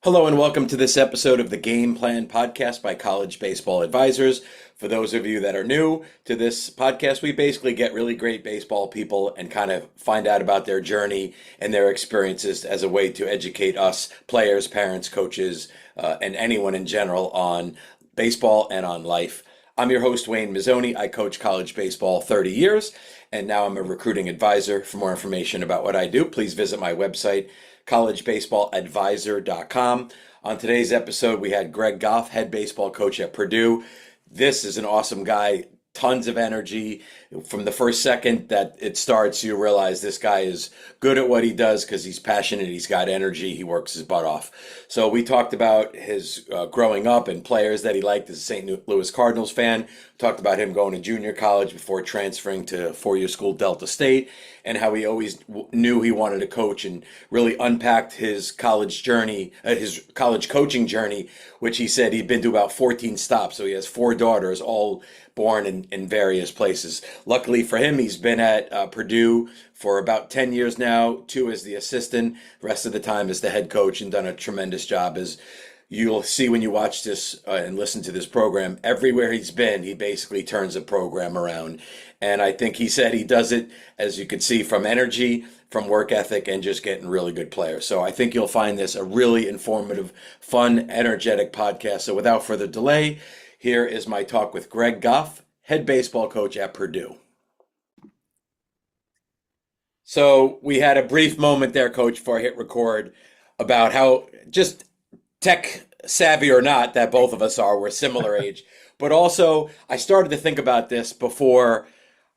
Hello and welcome to this episode of the Game Plan Podcast by College Baseball Advisors. For those of you that are new to this podcast, we basically get really great baseball people and kind of find out about their journey and their experiences as a way to educate us, players, parents, coaches, and anyone in general on baseball and on life. I'm your host, Wayne Mazzoni. I coach college baseball 30 years, and now I'm a recruiting advisor. For more information about what I do, please visit my website, collegebaseballadvisor.com. On today's episode, we had Greg Goff, head baseball coach at Purdue. This is an awesome guy, tons of energy. From the first second that it starts, you realize this guy is good at what he does because he's passionate, he's got energy, he works his butt off. So we talked about his growing up and players that he liked as a St. Louis Cardinals fan. Talked about him going to junior college before transferring to four-year school Delta State, and how he always knew he wanted to coach, and really unpacked his college journey, his college coaching journey, which he said he'd been to about 14 stops. So he has four daughters, all born in various places. Luckily for him, he's been at Purdue for about 10 years now, two as the assistant, the rest of the time as the head coach, and done a tremendous job. As you'll see when you watch this and listen to this program, everywhere he's been, he basically turns a program around. And I think he said he does it, as you can see, from energy, from work ethic, and just getting really good players. So I think you'll find this a really informative, fun, energetic podcast. So without further delay, here is my talk with Greg Goff, head baseball coach at Purdue. So we had a brief moment there, Coach, before I hit record, about how just tech savvy or not, that both of us are, we're similar age. But also, I started to think about this before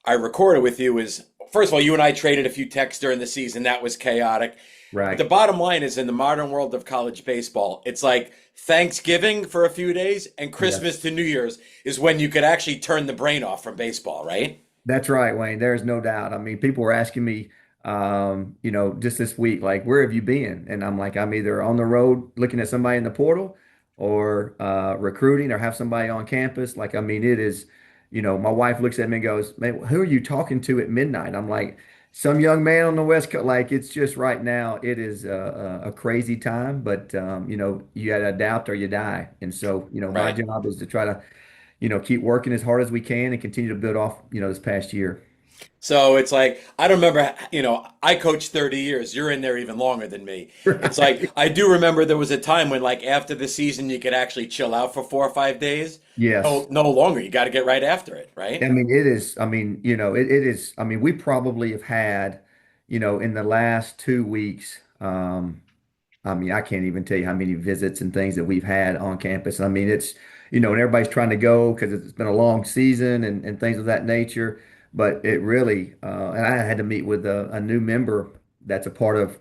I recorded with you. Is first of all, you and I traded a few texts during the season. That was chaotic. But the Right. bottom line is, in the modern world of college baseball, it's like Thanksgiving for a few days and Christmas Yes. to New Year's is when you could actually turn the brain off from baseball, right? That's right, Wayne. There's no doubt. I mean, people were asking me, just this week, like, where have you been? And I'm like, I'm either on the road looking at somebody in the portal or recruiting or have somebody on campus. Like, I mean, it is, my wife looks at me and goes, man, who are you talking to at midnight? I'm like, some young man on the West Coast. Like, it's just right now, it is a crazy time, but, you got to adapt or you die. And so, my Right. job is to try to keep working as hard as we can and continue to build off, this past year. So it's like, I don't remember, I coached 30 years. You're in there even longer than me. It's like, Right. I do remember there was a time when, like, after the season, you could actually chill out for 4 or 5 days. Yes. No, no longer. You got to get right after it, I right? mean, it is, I mean, it is, I mean, we probably have had, in the last 2 weeks, I mean, I can't even tell you how many visits and things that we've had on campus. I mean, it's, and everybody's trying to go because it's been a long season and things of that nature. But it really, and I had to meet with a new member that's a part of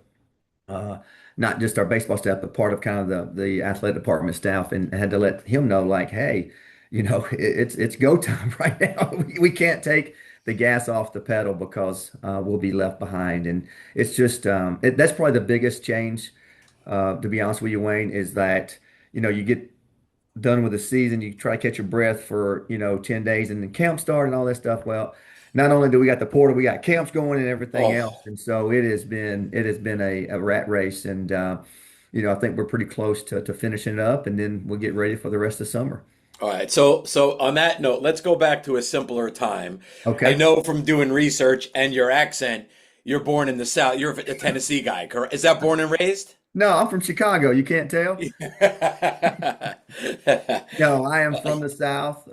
uh, not just our baseball staff, but part of kind of the athletic department staff, and had to let him know, like, hey, it's go time right now. We can't take the gas off the pedal because we'll be left behind. And it's just that's probably the biggest change, to be honest with you, Wayne, is that you get done with the season, you try to catch your breath for 10 days, and then camp start and all that stuff. Well, not only do we got the portal, we got camps going and everything Oh, else, and so it has been a rat race, and I think we're pretty close to finishing it up, and then we'll get ready for the rest of summer. all right. So on that note, let's go back to a simpler time. I Okay. know from doing research and your accent, you're born in the South. You're a Tennessee guy, correct? Is that born and raised? No, I'm from Chicago. You can't tell. No, I am from the South.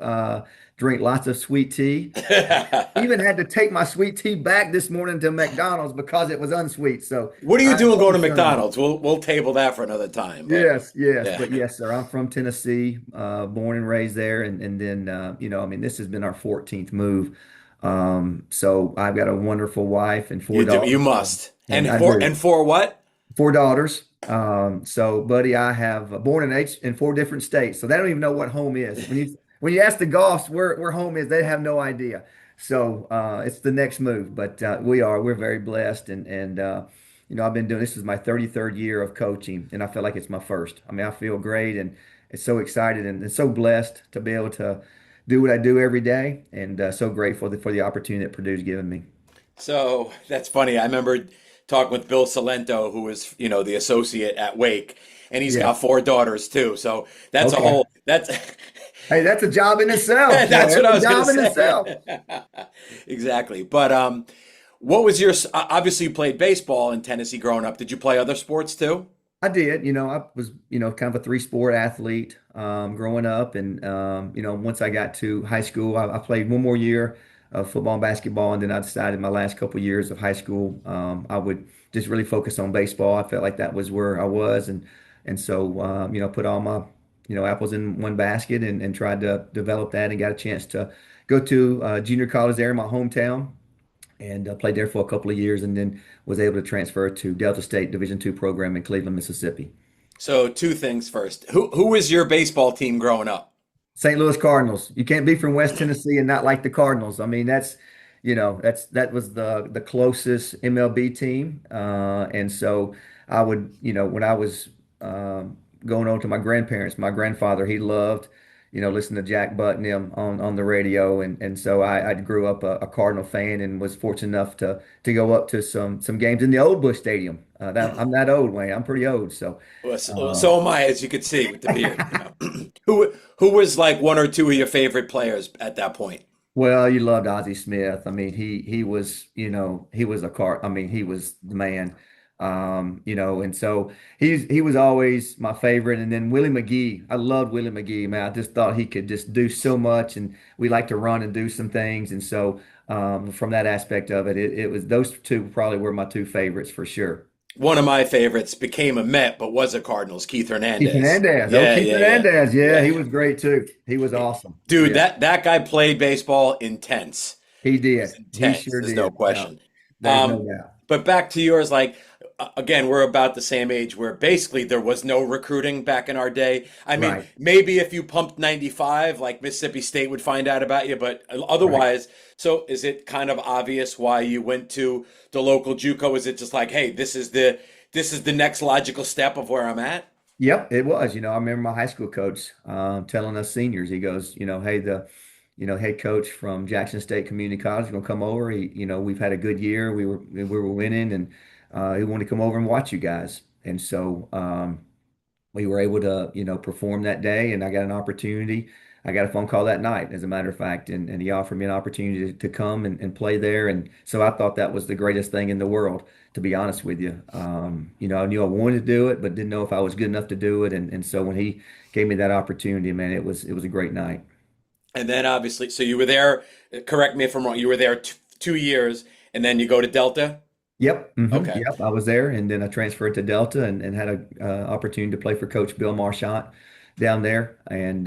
Drink lots of sweet tea. Even had to take my sweet tea back this morning to McDonald's because it was unsweet. So What are you I'm doing going to from Southern. McDonald's? We'll table that for another time. But Yes, yes, yeah. but yes, sir. I'm from Tennessee, born and raised there, and then I mean, this has been our 14th move. So I've got a wonderful wife and four You daughters, must. and And I for do and for what? four daughters. So, buddy, I have born and aged in four different states, so they don't even know what home is. When you ask the Goffs where home is, they have no idea. So it's the next move, but we're very blessed, and I've been doing this is my 33rd year of coaching, and I feel like it's my first. I mean, I feel great, and it's so excited and so blessed to be able to do what I do every day, and so grateful for the opportunity that Purdue's given me. So that's funny. I remember talking with Bill Salento, who is, the associate at Wake, and he's Yeah. got four daughters too. So that's a Okay. whole that's Hey, that's a job in itself. that's what That's I a was gonna job in say. itself. Exactly. But what was your obviously you played baseball in Tennessee growing up. Did you play other sports too? I did. I was, kind of a three-sport athlete growing up. And, once I got to high school, I played one more year of football and basketball. And then I decided my last couple years of high school, I would just really focus on baseball. I felt like that was where I was. And so, put all my, apples in one basket and tried to develop that and got a chance to go to junior college there in my hometown and played there for a couple of years and then was able to transfer to Delta State Division II program in Cleveland, Mississippi. So two things first. Who was your baseball team growing up? St. Louis Cardinals. You can't be from West Tennessee and not like the Cardinals. I mean, that was the closest MLB team. And so I would, when I was going on to my grandparents, my grandfather, he loved, listening to Jack Butt and them on the radio. And so I grew up a Cardinal fan and was fortunate enough to go up to some games in the old Busch Stadium. I'm that old, Wayne. I'm pretty old. So Well, uh, so am I, as you could see with the beard. Who was like one or two of your favorite players at that point? well, you loved Ozzie Smith. I mean, he was, he was a car. I mean, he was the man. And so he was always my favorite. And then Willie McGee, I loved Willie McGee, man. I just thought he could just do so much, and we like to run and do some things. And so from that aspect of it, it was those two probably were my two favorites for sure. One of my favorites became a Met, but was a Cardinals, Keith Keith Hernandez. Hernandez. Oh, Yeah, Keith yeah, yeah, Hernandez. Yeah, he yeah. was great too. He was awesome. Dude, Yeah, that guy played baseball intense. he He was did. He intense. sure There's no did. Yeah, question. there's no Um, doubt. but back to yours, like again, we're about the same age where basically there was no recruiting back in our day. I mean, Right, maybe if you pumped 95, like Mississippi State would find out about you, but right. otherwise, so is it kind of obvious why you went to the local JUCO? Is it just like, hey, this is the next logical step of where I'm at? Yep, it was. I remember my high school coach telling us seniors, he goes, hey, head coach from Jackson State Community College is going to come over. We've had a good year. We were winning, and he wanted to come over and watch you guys. And so we were able to, perform that day, and I got an opportunity. I got a phone call that night, as a matter of fact, and he offered me an opportunity to come and play there. And so I thought that was the greatest thing in the world, to be honest with you. I knew I wanted to do it, but didn't know if I was good enough to do it. And so when he gave me that opportunity, man, it was a great night. And then obviously, so you were there, correct me if I'm wrong, you were there 2 years and then you go to Delta? Yep, Okay. yep. I was there, and then I transferred to Delta and had a opportunity to play for Coach Bill Marchant down there. And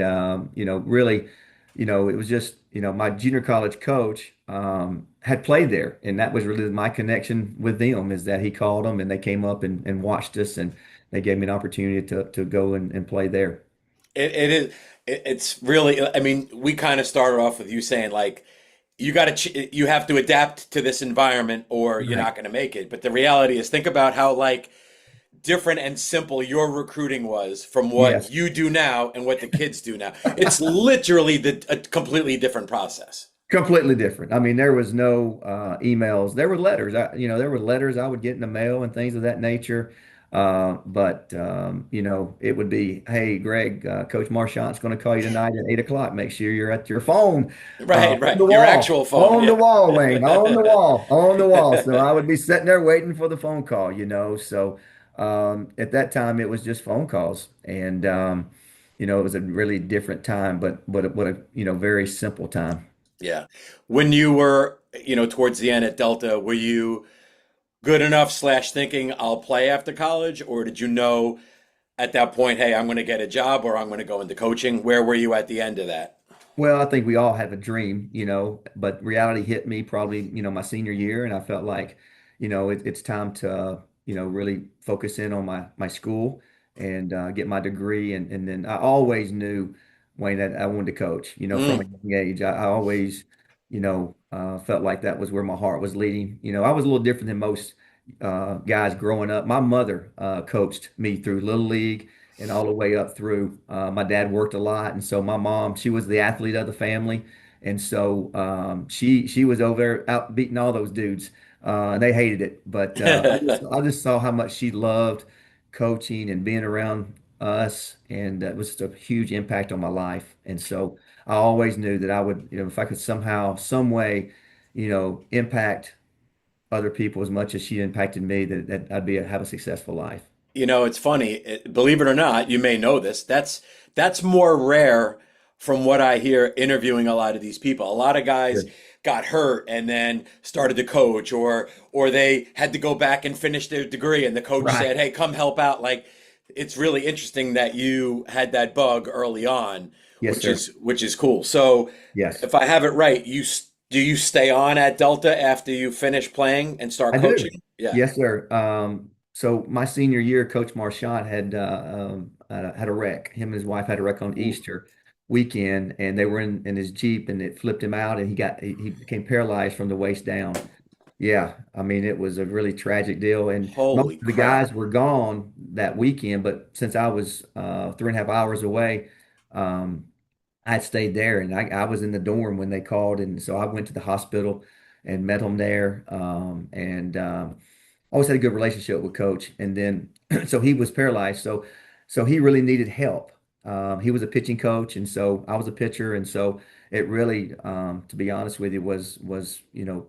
really, it was just my junior college coach had played there, and that was really my connection with them. Is that he called them, and they came up and watched us, and they gave me an opportunity to go and play there. It is, it's really, I mean, we kind of started off with you saying like, you have to adapt to this environment or you're Right. not going to make it. But the reality is, think about how like different and simple your recruiting was from what Yes. you do now and what the kids do now. It's literally a completely different process. Completely different. I mean, there was no emails. There were letters. There were letters I would get in the mail and things of that nature. But it would be, hey, Greg, Coach Marchant's going to call you tonight at 8 o'clock. Make sure you're at your phone, Right, on the right. Your actual phone. on the Yeah. wall, Wayne, on the wall, on the wall. So I would be sitting there waiting for the phone call. So at that time, it was just phone calls, and it was a really different time, but what a very simple time. Yeah. When you were, towards the end at Delta, were you good enough slash thinking I'll play after college, or did you know at that point, hey, I'm going to get a job or I'm going to go into coaching? Where were you at the end of that? Well, I think we all have a dream, but reality hit me probably, my senior year, and I felt like, it's time to, really focus in on my school and get my degree. And then I always knew, Wayne, that I wanted to coach, from a Mm, young age. I always, felt like that was where my heart was leading. I was a little different than most guys growing up. My mother coached me through Little League and all the way up through. My dad worked a lot, and so my mom, she was the athlete of the family, and so she was over there out beating all those dudes and they hated it. But I just saw how much she loved coaching and being around us, and it was just a huge impact on my life. And so I always knew that I would, if I could somehow, some way, impact other people as much as she impacted me, that I'd have a successful life. It's funny. Believe it or not, you may know this. That's more rare from what I hear interviewing a lot of these people. A lot of guys Sure. got hurt and then started to coach, or they had to go back and finish their degree, and the coach Right. said, "Hey, come help out." Like, it's really interesting that you had that bug early on, Yes, sir. which is cool. So, Yes, if I have it right, do you stay on at Delta after you finish playing and start I do. coaching? Yeah. Yes, sir. So my senior year, Coach Marchant had a wreck. Him and his wife had a wreck on Ooh, Easter weekend, and they were in his Jeep, and it flipped him out, and he became paralyzed from the waist down. Yeah, I mean, it was a really tragic deal, and most holy of the crap. guys were gone that weekend. But since I was 3.5 hours away, um, I stayed there, and I was in the dorm when they called, and so I went to the hospital and met him there, and always had a good relationship with Coach. And then so he was paralyzed, so he really needed help. He was a pitching coach, and so I was a pitcher, and so it really, to be honest with you, was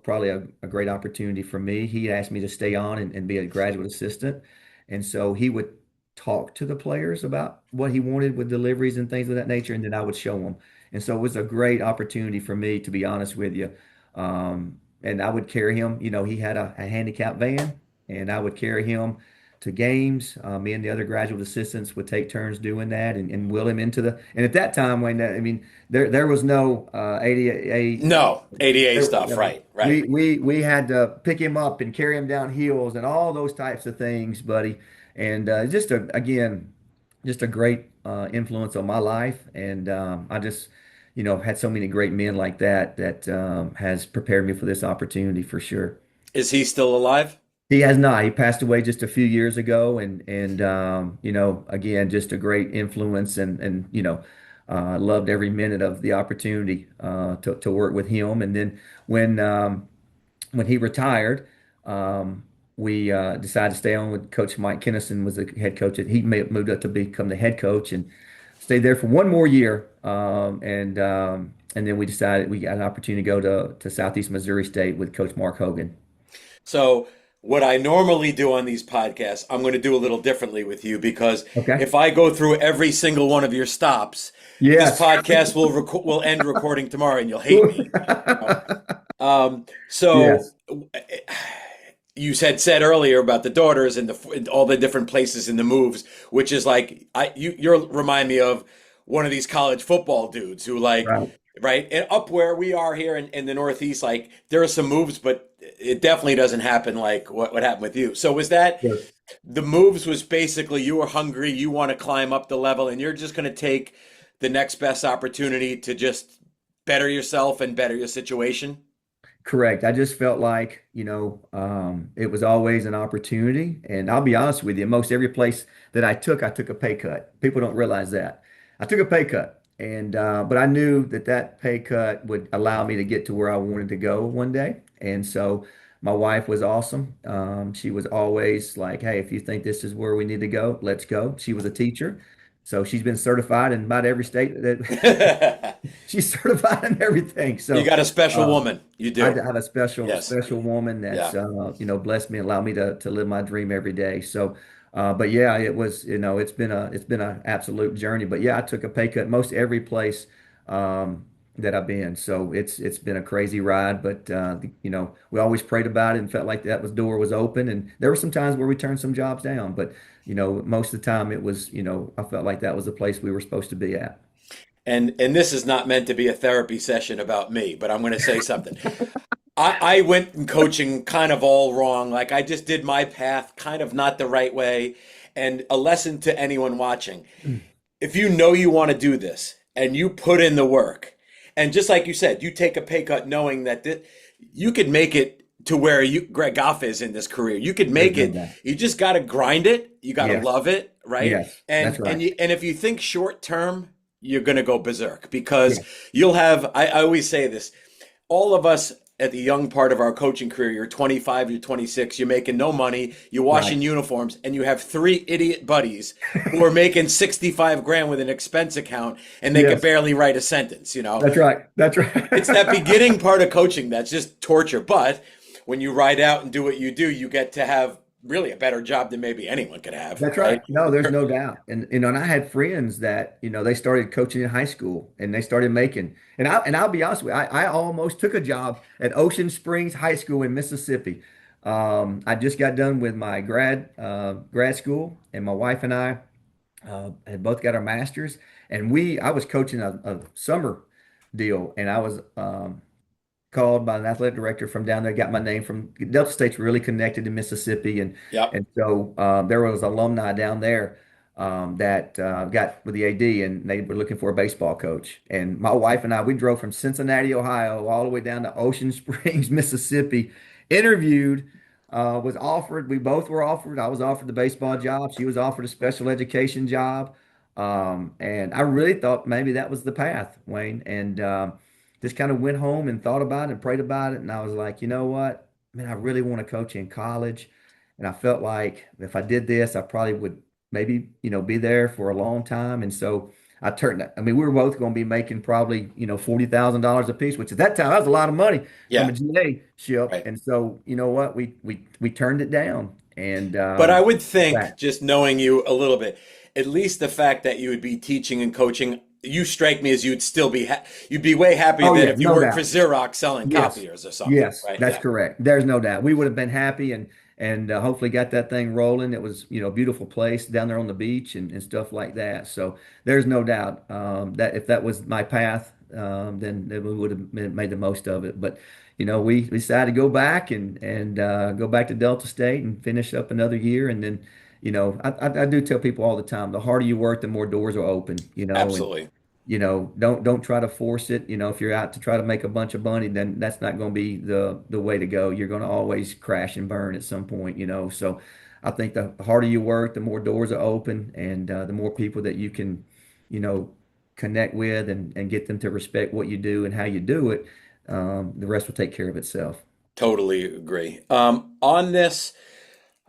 probably a great opportunity for me. He asked me to stay on and be a graduate assistant, and so he would talk to the players about what he wanted with deliveries and things of that nature, and then I would show them. And so it was a great opportunity for me, to be honest with you. And I would carry him. He had a handicap van, and I would carry him to games. Me and the other graduate assistants would take turns doing that, and wheel him into the. And at that time, when I mean, there was no ADA. No, ADA There, stuff, right, right. we had to pick him up and carry him down hills and all those types of things, buddy. And just a great influence on my life. And I just, had so many great men like that has prepared me for this opportunity for sure. Is he still alive? He has not. He passed away just a few years ago, and again, just a great influence, and loved every minute of the opportunity to work with him. And then when he retired, we decided to stay on with Coach Mike Kennison was the head coach. He moved up to become the head coach and stayed there for one more year. And then we decided we got an opportunity to go to Southeast Missouri State with Coach Mark Hogan. So, what I normally do on these podcasts, I'm going to do a little differently with you because Okay. if I go through every single one of your stops, this Yes. podcast will end recording tomorrow, and you'll hate me. So Yes. you said earlier about the daughters and all the different places and the moves, which is like you remind me of one of these college football dudes who like Right. right and up where we are here in the Northeast, like there are some moves, but it definitely doesn't happen like what happened with you. So was that Sure. the moves was basically you were hungry, you want to climb up the level, and you're just going to take the next best opportunity to just better yourself and better your situation? Correct. I just felt like, it was always an opportunity. And I'll be honest with you, most every place that I took a pay cut. People don't realize that. I took a pay cut. And but I knew that pay cut would allow me to get to where I wanted to go one day. And so my wife was awesome. She was always like, "Hey, if you think this is where we need to go, let's go." She was a teacher. So she's been certified in about every state that she's certified in everything. You So got a special uh, woman. You I do. have a special, Yes. special woman Yeah. that's, blessed me and allowed me to live my dream every day. So, but yeah, it was, it's been an absolute journey. But yeah, I took a pay cut most every place that I've been. So it's been a crazy ride. But we always prayed about it and felt like that door was open. And there were some times where we turned some jobs down, but most of the time it was, I felt like that was the place we were supposed to be at. And this is not meant to be a therapy session about me, but I'm going to say something. I went in coaching kind of all wrong. Like I just did my path kind of not the right way. And a lesson to anyone watching. If you know you want to do this and you put in the work, and just like you said, you take a pay cut knowing that you could make it to where Greg Goff is in this career. You could There's make no it. doubt. You just got to grind it. You got to Yes. love it, right? Yes. That's right. And if you think short term, you're going to go berserk because Yes. you'll have. I always say this. All of us at the young part of our coaching career. You're 25, you're 26, you're making no money, you're Right. washing uniforms, and you have three idiot buddies who are making 65 grand with an expense account and they could Yes. barely write a sentence, you know? That's right. That's It's that right. beginning part of coaching that's just torture. But when you ride out and do what you do, you get to have really a better job than maybe anyone could have, That's right? right. No, there's no doubt. And and I had friends that, they started coaching in high school and they started making, and I'll be honest with you, I almost took a job at Ocean Springs High School in Mississippi. I just got done with my grad school, and my wife and I had both got our masters, and I was coaching a summer deal, and I was called by an athletic director from down there, got my name from Delta State's really connected to Mississippi. And Yep. and so there was alumni down there that got with the AD, and they were looking for a baseball coach. And my wife and I, we drove from Cincinnati, Ohio, all the way down to Ocean Springs, Mississippi, interviewed, was offered. We both were offered. I was offered the baseball job. She was offered a special education job. And I really thought maybe that was the path, Wayne. And just kind of went home and thought about it and prayed about it. And I was like, you know what? Man, I really want to coach in college. And I felt like if I did this, I probably would maybe, be there for a long time. And so I turned that. I mean, we were both going to be making probably, $40,000 a piece, which at that time, that was a lot of money from Yeah. a GA ship. Right. And so, you know what? We turned it down. And But I would think, that. just knowing you a little bit, at least the fact that you would be teaching and coaching, you strike me as you'd be way happier Oh than yeah, if you no worked for doubt. Xerox selling Yes. copiers or something, Yes, right? that's Yeah, correct. There's no doubt. We would have been happy, and hopefully got that thing rolling. It was, a beautiful place down there on the beach, and stuff like that. So there's no doubt that if that was my path, then we would have made the most of it. But we decided to go back and go back to Delta State and finish up another year. And then, I do tell people all the time, the harder you work, the more doors are open. And absolutely. don't try to force it. If you're out to try to make a bunch of money, then that's not going to be the way to go. You're going to always crash and burn at some point. So I think the harder you work, the more doors are open, and the more people that you can, you know, connect with, and get them to respect what you do and how you do it. The rest will take care of itself. Totally agree. On this,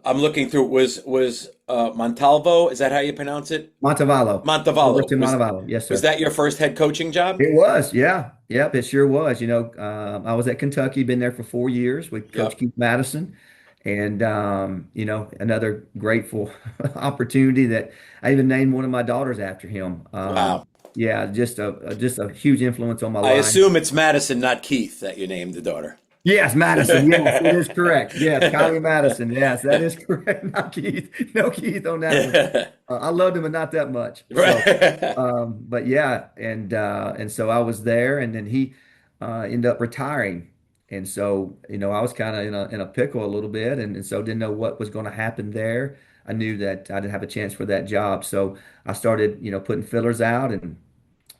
I'm looking through. Was Montalvo? Is that how you pronounce it? Montevallo, Montevallo. University of Montevallo. Yes, Was sir. that your first head coaching job? It was, yeah. Yep, it sure was. I was at Kentucky, been there for 4 years with Coach Yep. Keith Madison. And another grateful opportunity that I even named one of my daughters after him. Wow. Yeah, just a huge influence on my I life. assume it's Madison, not Keith, that you named the daughter. Yes, Madison. Yes, it is correct. Yes, Kylie Madison. Yes, that is correct. Not Keith. No Keith on that one. I loved him, but not that much. So, Right. but yeah, and so I was there, and then he ended up retiring, and so I was kind of in a pickle a little bit, and so didn't know what was going to happen there. I knew that I didn't have a chance for that job, so I started putting fillers out, and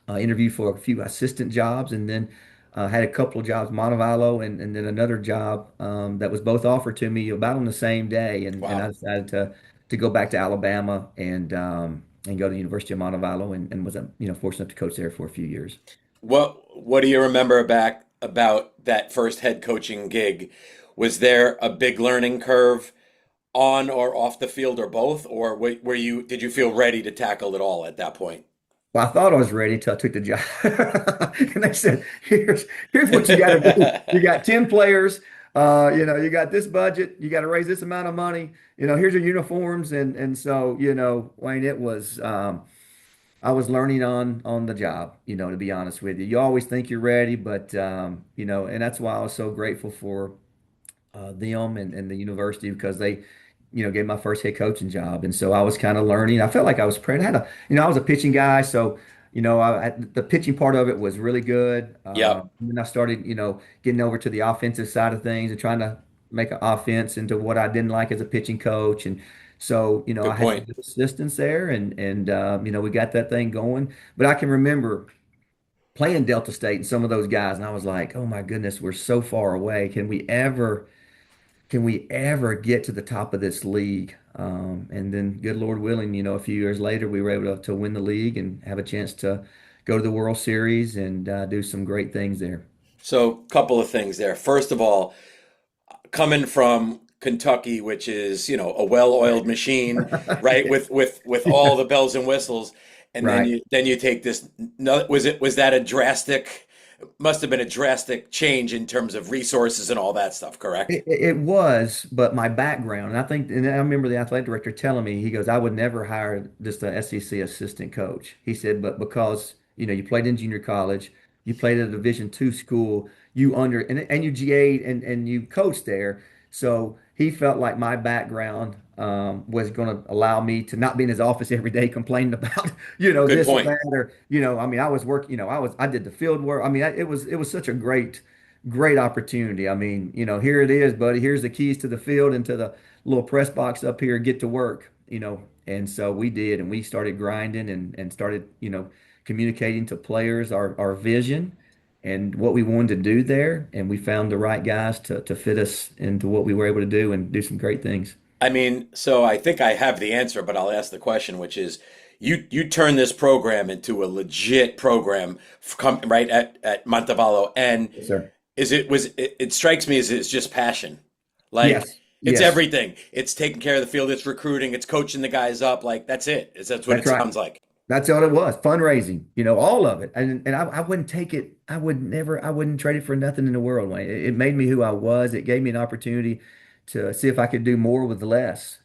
interviewed for a few assistant jobs, and then had a couple of jobs, Montevallo, and then another job that was both offered to me about on the same day, and I Wow. decided to go back to Alabama and go to the University of Montevallo, and was fortunate to coach there for a few years. What do you remember back about that first head coaching gig? Was there a big learning curve on or off the field or both, or did you feel ready to tackle it all at that point? Well, I thought I was ready till I took the job. And they said, here's what you got to do. You got 10 players, you got this budget, you got to raise this amount of money, here's your uniforms. And so, Wayne, it was I was learning on the job, to be honest with you. You always think you're ready, but and that's why I was so grateful for them and the university, because they, gave my first head coaching job. And so I was kind of learning. I felt like I was prepared. I was a pitching guy. So, the pitching part of it was really good. Yep. And then I started, getting over to the offensive side of things and trying to make an offense into what I didn't like as a pitching coach. And so, I Good had some point. good assistants there, and we got that thing going. But I can remember playing Delta State and some of those guys, and I was like, oh my goodness, we're so far away. Can we ever get to the top of this league? And then, good Lord willing, a few years later, we were able to win the league and have a chance to go to the World Series and do some great things there. So, couple of things there. First of all, coming from Kentucky, which is, a well-oiled machine, right? Yeah. With all the bells and whistles, and then Right. you take this. No, was that a drastic? Must have been a drastic change in terms of resources and all that stuff, correct? It was, but my background, and I think, and I remember the athletic director telling me, he goes, I would never hire just a SEC assistant coach. He said, but because, you played in junior college, you played at a Division II school, and you GA'd and you coached there. So he felt like my background was going to allow me to not be in his office every day complaining about, Good this or point. that, or, I mean, I was working, I did the field work. I mean, it was such a great opportunity. I mean, here it is, buddy. Here's the keys to the field and to the little press box up here. Get to work. And so we did, and we started grinding and started, communicating to players our vision and what we wanted to do there. And we found the right guys to fit us into what we were able to do and do some great things. I mean, so I think I have the answer, but I'll ask the question, which is, you turn this program into a legit program, right at Montevallo, and Yes, sir. it strikes me as it's just passion. Like Yes. it's Yes. everything. It's taking care of the field, it's recruiting, it's coaching the guys up. Like that's what That's it right. sounds like. That's all it was. Fundraising, all of it. And I wouldn't take it. I wouldn't trade it for nothing in the world, Wayne. It made me who I was. It gave me an opportunity to see if I could do more with less.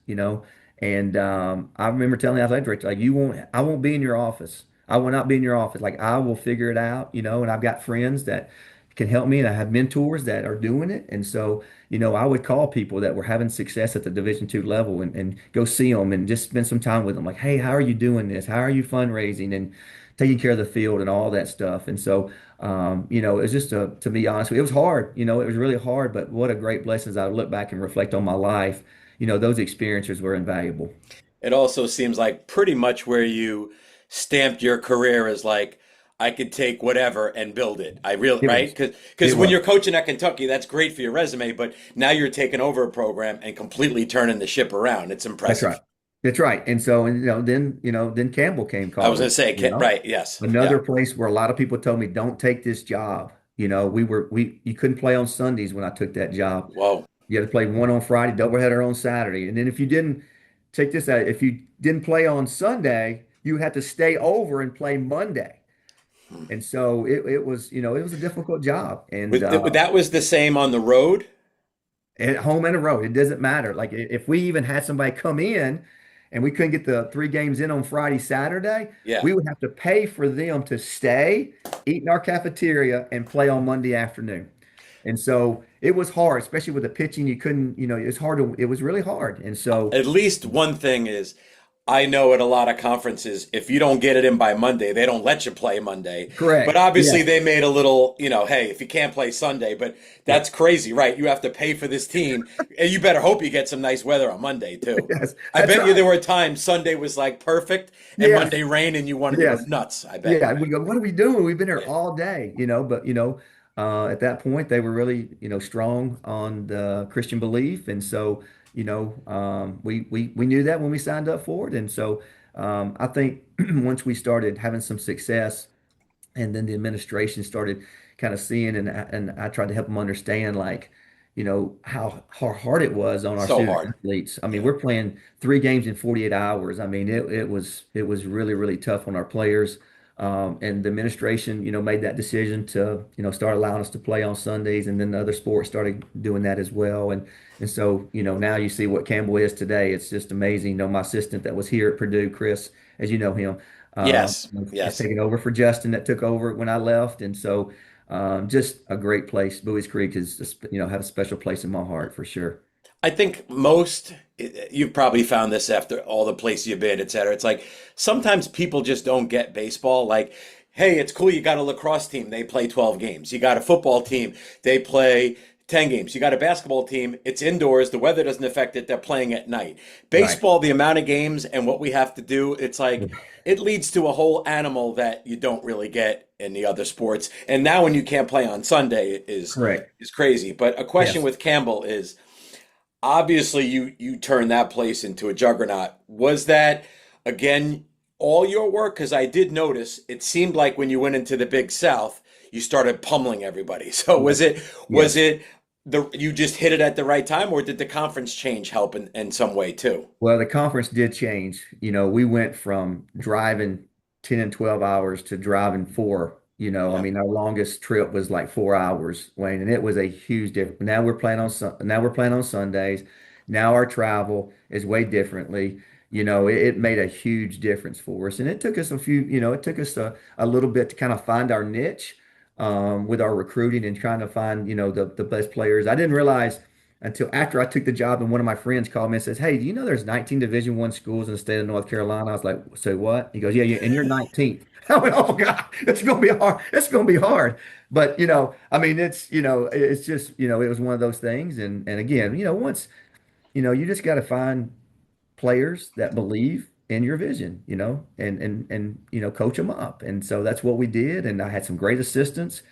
And I remember telling the athletic director, like, I won't be in your office. I will not be in your office. Like, I will figure it out. And I've got friends that can help me, and I have mentors that are doing it. And so, I would call people that were having success at the Division II level and go see them and just spend some time with them. Like, hey, how are you doing this? How are you fundraising and taking care of the field and all that stuff? And so, it was just to be honest, it was hard. It was really hard, but what a great blessing as I look back and reflect on my life. Those experiences were invaluable. It also seems like pretty much where you stamped your career as like I could take whatever and build it. I really It right was. because It when was. you're coaching at Kentucky, that's great for your resume, but now you're taking over a program and completely turning the ship around. It's That's right. impressive. That's right. And so, then Campbell came I was calling. gonna say, right? Yes, Another yeah. place where a lot of people told me, don't take this job. You couldn't play on Sundays when I took that job. Whoa. You had to play one on Friday, doubleheader on Saturday. And then if you didn't take this out, if you didn't play on Sunday, you had to stay over and play Monday. And so it was a difficult job. And That was the same on the road. at home and a road, it doesn't matter. Like if we even had somebody come in and we couldn't get the 3 games in on Friday, Saturday, Yeah. we would have to pay for them to stay, eat in our cafeteria, and play on Monday afternoon. And so it was hard, especially with the pitching. You couldn't, it was really hard. And so, At least one thing is, I know at a lot of conferences, if you don't get it in by Monday, they don't let you play Monday. But correct. obviously, Yes. they made a little, hey, if you can't play Sunday, but Yeah. that's crazy, right? You have to pay for this team, and you better hope you get some nice weather on Monday too. Yes. I That's bet you right. there were times Sunday was like perfect, and Yes. Monday rained, and you wanted to go Yes. nuts. I bet. Yeah, we go, what are we doing? We've been here Yeah. all day. But at that point they were really, strong on the Christian belief. And so, we knew that when we signed up for it. And so I think once we started having some success, and then the administration started kind of seeing, and I tried to help them understand, like, how hard it was on our So student hard. athletes. I mean, Yeah. we're playing 3 games in 48 hours. I mean, it was really, really tough on our players. And the administration, made that decision to, start allowing us to play on Sundays, and then the other sports started doing that as well. And so, now you see what Campbell is today. It's just amazing. My assistant that was here at Purdue, Chris, as you know him, Yes. has Yes. taken over for Justin that took over when I left. And so, just a great place. Bowie's Creek is, have a special place in my heart for sure. I think you've probably found this after all the places you've been, et cetera. It's like sometimes people just don't get baseball. Like, hey, it's cool. You got a lacrosse team. They play 12 games. You got a football team. They play 10 games. You got a basketball team. It's indoors. The weather doesn't affect it. They're playing at night. Right. Baseball, the amount of games and what we have to do, it's like it leads to a whole animal that you don't really get in the other sports. And now when you can't play on Sunday Correct. is crazy. But a question Yes. with Campbell is, obviously, you turned that place into a juggernaut. Was that again all your work? Because I did notice it seemed like when you went into the Big South, you started pummeling everybody. So Yes. was Yes. it you just hit it at the right time, or did the conference change help in some way too? Well, the conference did change. We went from driving 10 and 12 hours to driving four. I Yeah. mean, our longest trip was like 4 hours, Wayne, and it was a huge difference. Now we're playing on Sundays. Now our travel is way differently. It made a huge difference for us. And it took us it took us a little bit to kind of find our niche with our recruiting and trying to find, the best players. I didn't realize until after I took the job, and one of my friends called me and says, "Hey, do you know there's 19 Division I schools in the state of North Carolina?" I was like, "Say what?" He goes, "Yeah, yeah, and you're 19th." I went, "Oh God, it's gonna be hard. It's gonna be hard." But I mean, it's just, it was one of those things. And again, once, you just got to find players that believe in your vision, and coach them up. And so that's what we did. And I had some great assistants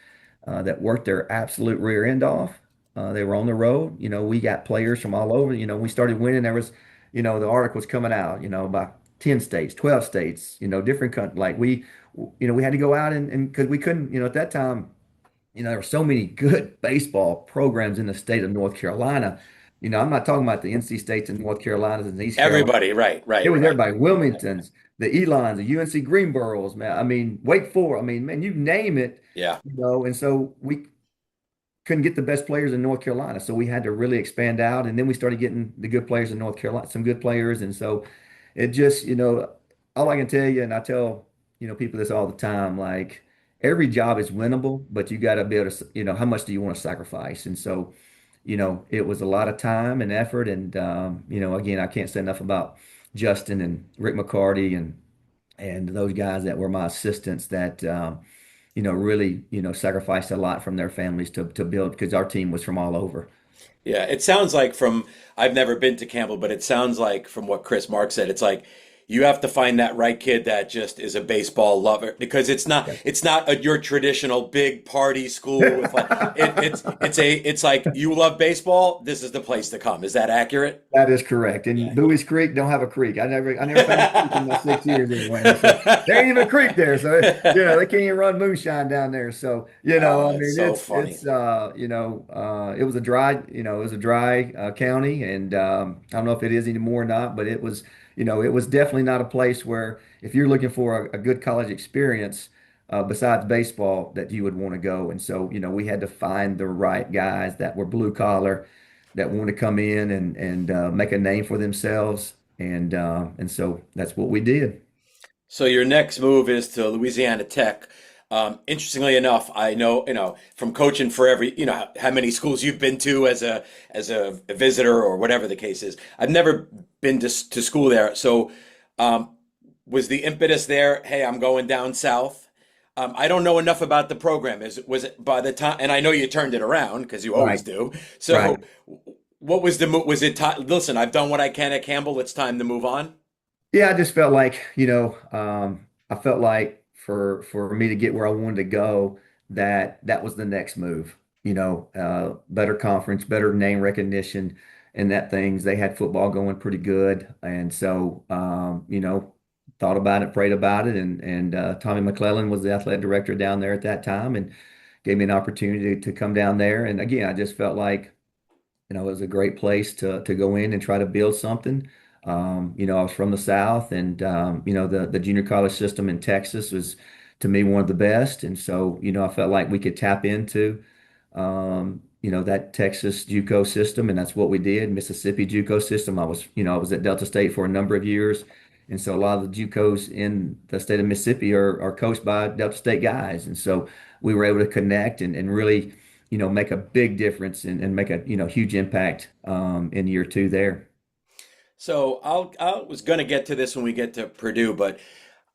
that worked their absolute rear end off. They were on the road. We got players from all over. We started winning. There was, the articles coming out, by 10 states, 12 states, different countries. Like we had to go out and because we couldn't, at that time, there were so many good baseball programs in the state of North Carolina. I'm not talking about the NC States and North Carolinas and East Carolina. Everybody, right, It right, was right. everybody, Wilmingtons, the Elons, the UNC Greenboroughs, man. I mean, Wake Forest. I mean, man, you name it, Yeah. and so we couldn't get the best players in North Carolina. So we had to really expand out. And then we started getting the good players in North Carolina, some good players. And so it just, all I can tell you, and I tell, people this all the time, like every job is winnable, but you got to be able to, how much do you want to sacrifice? And so, it was a lot of time and effort. And, again, I can't say enough about Justin and Rick McCarty and those guys that were my assistants that, really, sacrificed a lot from their families to build because our team was from all over. Yeah, it sounds like from I've never been to Campbell, but it sounds like from what Chris Mark said, it's like you have to find that right kid that just is a baseball lover because it's not your traditional big party school with like it's like you love baseball, this is the place to come. Is that accurate? That is correct. And Yeah. Bowie's Creek don't have a creek. I never found a creek in my 6 years anyway. So there ain't even a creek there. So they can't even run moonshine down there. So, I It's mean, so funny. it was a dry, county, and I don't know if it is anymore or not, but it was definitely not a place where if you're looking for a good college experience, besides baseball, that you would want to go. And so, we had to find the right guys that were blue collar that want to come in and make a name for themselves, and so that's what we did. So your next move is to Louisiana Tech. Interestingly enough, I know, from coaching for every, how many schools you've been to as a visitor or whatever the case is. I've never been to school there. So, was the impetus there, hey, I'm going down south? I don't know enough about the program. Was it by the time, and I know you turned it around because you always Right, do. right. So, what was the move? Was it time? Listen, I've done what I can at Campbell. It's time to move on. Yeah, I just felt like, I felt like for me to get where I wanted to go, that was the next move. Better conference, better name recognition, and that things they had football going pretty good, and so thought about it, prayed about it, and Tommy McClellan was the athletic director down there at that time, and gave me an opportunity to come down there. And again, I just felt like it was a great place to go in and try to build something. I was from the South, and the junior college system in Texas was to me one of the best, and so I felt like we could tap into that Texas JUCO system, and that's what we did. Mississippi JUCO system. I was at Delta State for a number of years, and so a lot of the JUCOs in the state of Mississippi are coached by Delta State guys, and so we were able to connect and really make a big difference and make a huge impact in year two there. So I was going to get to this when we get to Purdue, but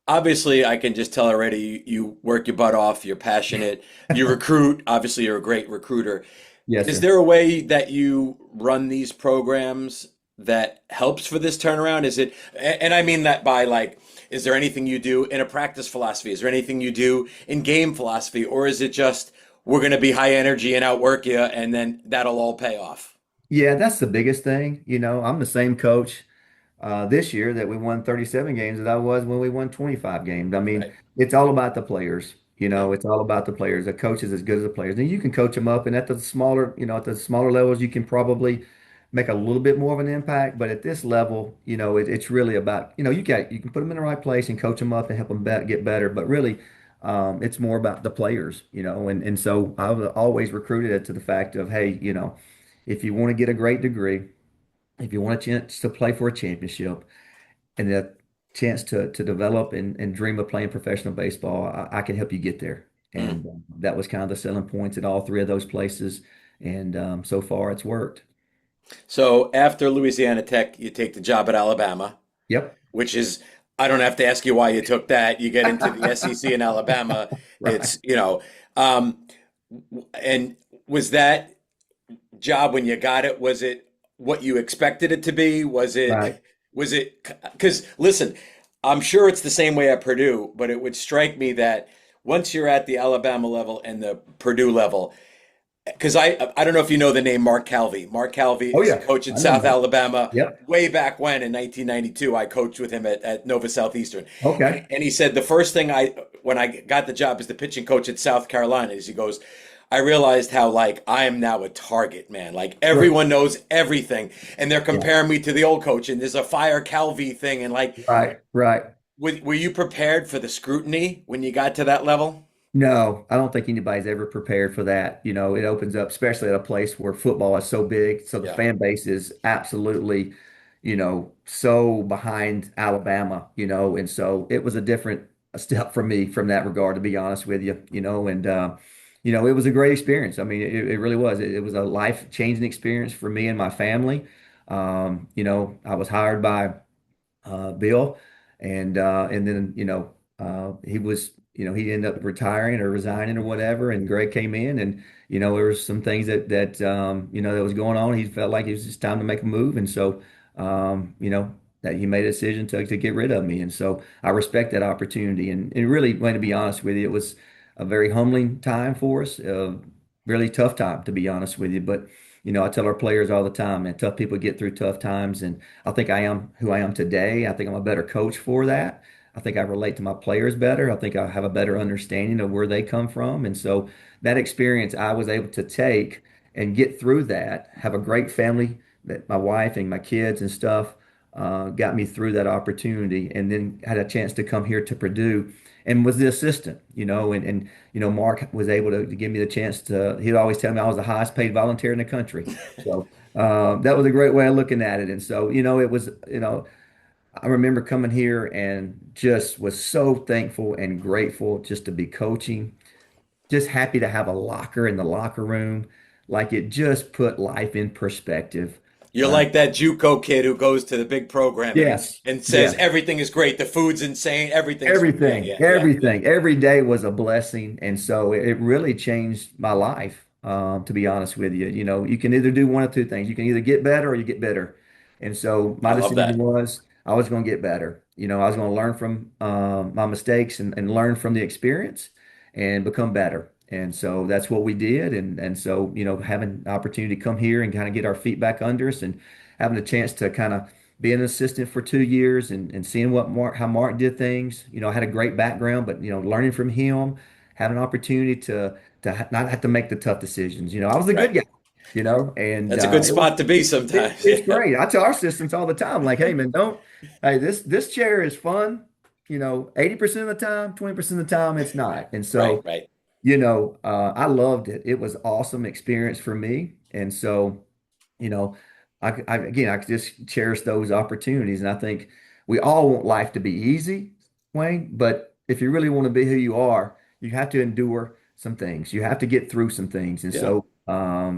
obviously I can just tell already you work your butt off, you're passionate, you recruit, obviously you're a great recruiter. Yes, Is sir. there a way that you run these programs that helps for this turnaround? And I mean that by like, is there anything you do in a practice philosophy? Is there anything you do in game philosophy? Or is it just we're going to be high energy and outwork you and then that'll all pay off? Yeah, that's the biggest thing. I'm the same coach this year that we won 37 games that I was when we won 25 games. I mean, Right. it's all about the players. Yeah. It's all about the players. The coach is as good as the players. And you can coach them up, and at the smaller, at the smaller levels, you can probably make a little bit more of an impact. But at this level, it's really about, you can put them in the right place and coach them up and help them get better. But really, it's more about the players, and so I was always recruited it to the fact of, hey, if you want to get a great degree, if you want a chance to play for a championship and the chance to develop and dream of playing professional baseball, I can help you get there. Mm. And that was kind of the selling points at all three of those places. And so far, it's worked. So after Louisiana Tech, you take the job at Alabama, Yep. which is, I don't have to ask you why you took that. You get into the SEC in Alabama. Right. It's, um, and was that job when you got it, was it what you expected it to be? Right. Was it, because listen, I'm sure it's the same way at Purdue, but it would strike me that once you're at the Alabama level and the Purdue level, because I don't know if you know the name Mark Calvi. Mark Calvi Oh, is the yeah. coach at I know, South Mark. Alabama. Yep. Way back when in 1992, I coached with him at Nova Southeastern, Okay. and he said the first thing when I got the job as the pitching coach at South Carolina is he goes, I realized how like I am now a target man. Like Right. everyone knows everything, and they're Yeah. comparing me to the old coach, and there's a fire Calvi thing, and like, Right. Right. were you prepared for the scrutiny when you got to that level? No, I don't think anybody's ever prepared for that. It opens up, especially at a place where football is so big. So the Yeah. fan base is absolutely, so behind Alabama, and so it was a step for me from that regard, to be honest with you, and, it was a great experience. I mean, it really was. It was a life-changing experience for me and my family. I was hired by Bill, and then he ended up retiring or resigning or whatever, and Greg came in, and there was some things that was going on. He felt like it was just time to make a move, and so that he made a decision to get rid of me, and so I respect that opportunity, and really, to be honest with you, it was a very humbling time for us, really tough time to be honest with you, but. I tell our players all the time, man, tough people get through tough times, and I think I am who I am today. I think I'm a better coach for that. I think I relate to my players better. I think I have a better understanding of where they come from. And so that experience I was able to take and get through that, have a great family that my wife and my kids and stuff got me through that opportunity, and then had a chance to come here to Purdue and was the assistant, Mark was able to give me the chance he'd always tell me I was the highest paid volunteer in the country. So that was a great way of looking at it. And so, it was, I remember coming here and just was so thankful and grateful just to be coaching, just happy to have a locker in the locker room. Like it just put life in perspective. You're Uh, like that JUCO kid who goes to the big program yes, and says yes. everything is great, the food's insane, everything's yeah, Everything, yeah, yeah, yeah. everything, every day was a blessing. And so it really changed my life, to be honest with you. You can either do one of two things. You can either get better or you get bitter. And so my I love decision that. was I was going to get better. I was going to learn from my mistakes and learn from the experience and become better. And so that's what we did. And so, having the opportunity to come here and kind of get our feet back under us and having a chance to kind of being an assistant for 2 years and seeing how Mark did things. I had a great background, but learning from him, having an opportunity to not have to make the tough decisions. I was the good Right. guy, and That's a good it was spot to be sometimes. it's Yeah. great. I tell our assistants all the time, like, hey man, hey, this chair is fun. 80% of the time, 20% of the time it's not. And Right, so, right. I loved it. It was awesome experience for me. And so you know, again, I could just cherish those opportunities. And I think we all want life to be easy, Wayne, but if you really want to be who you are, you have to endure some things. You have to get through some things. And Yeah. so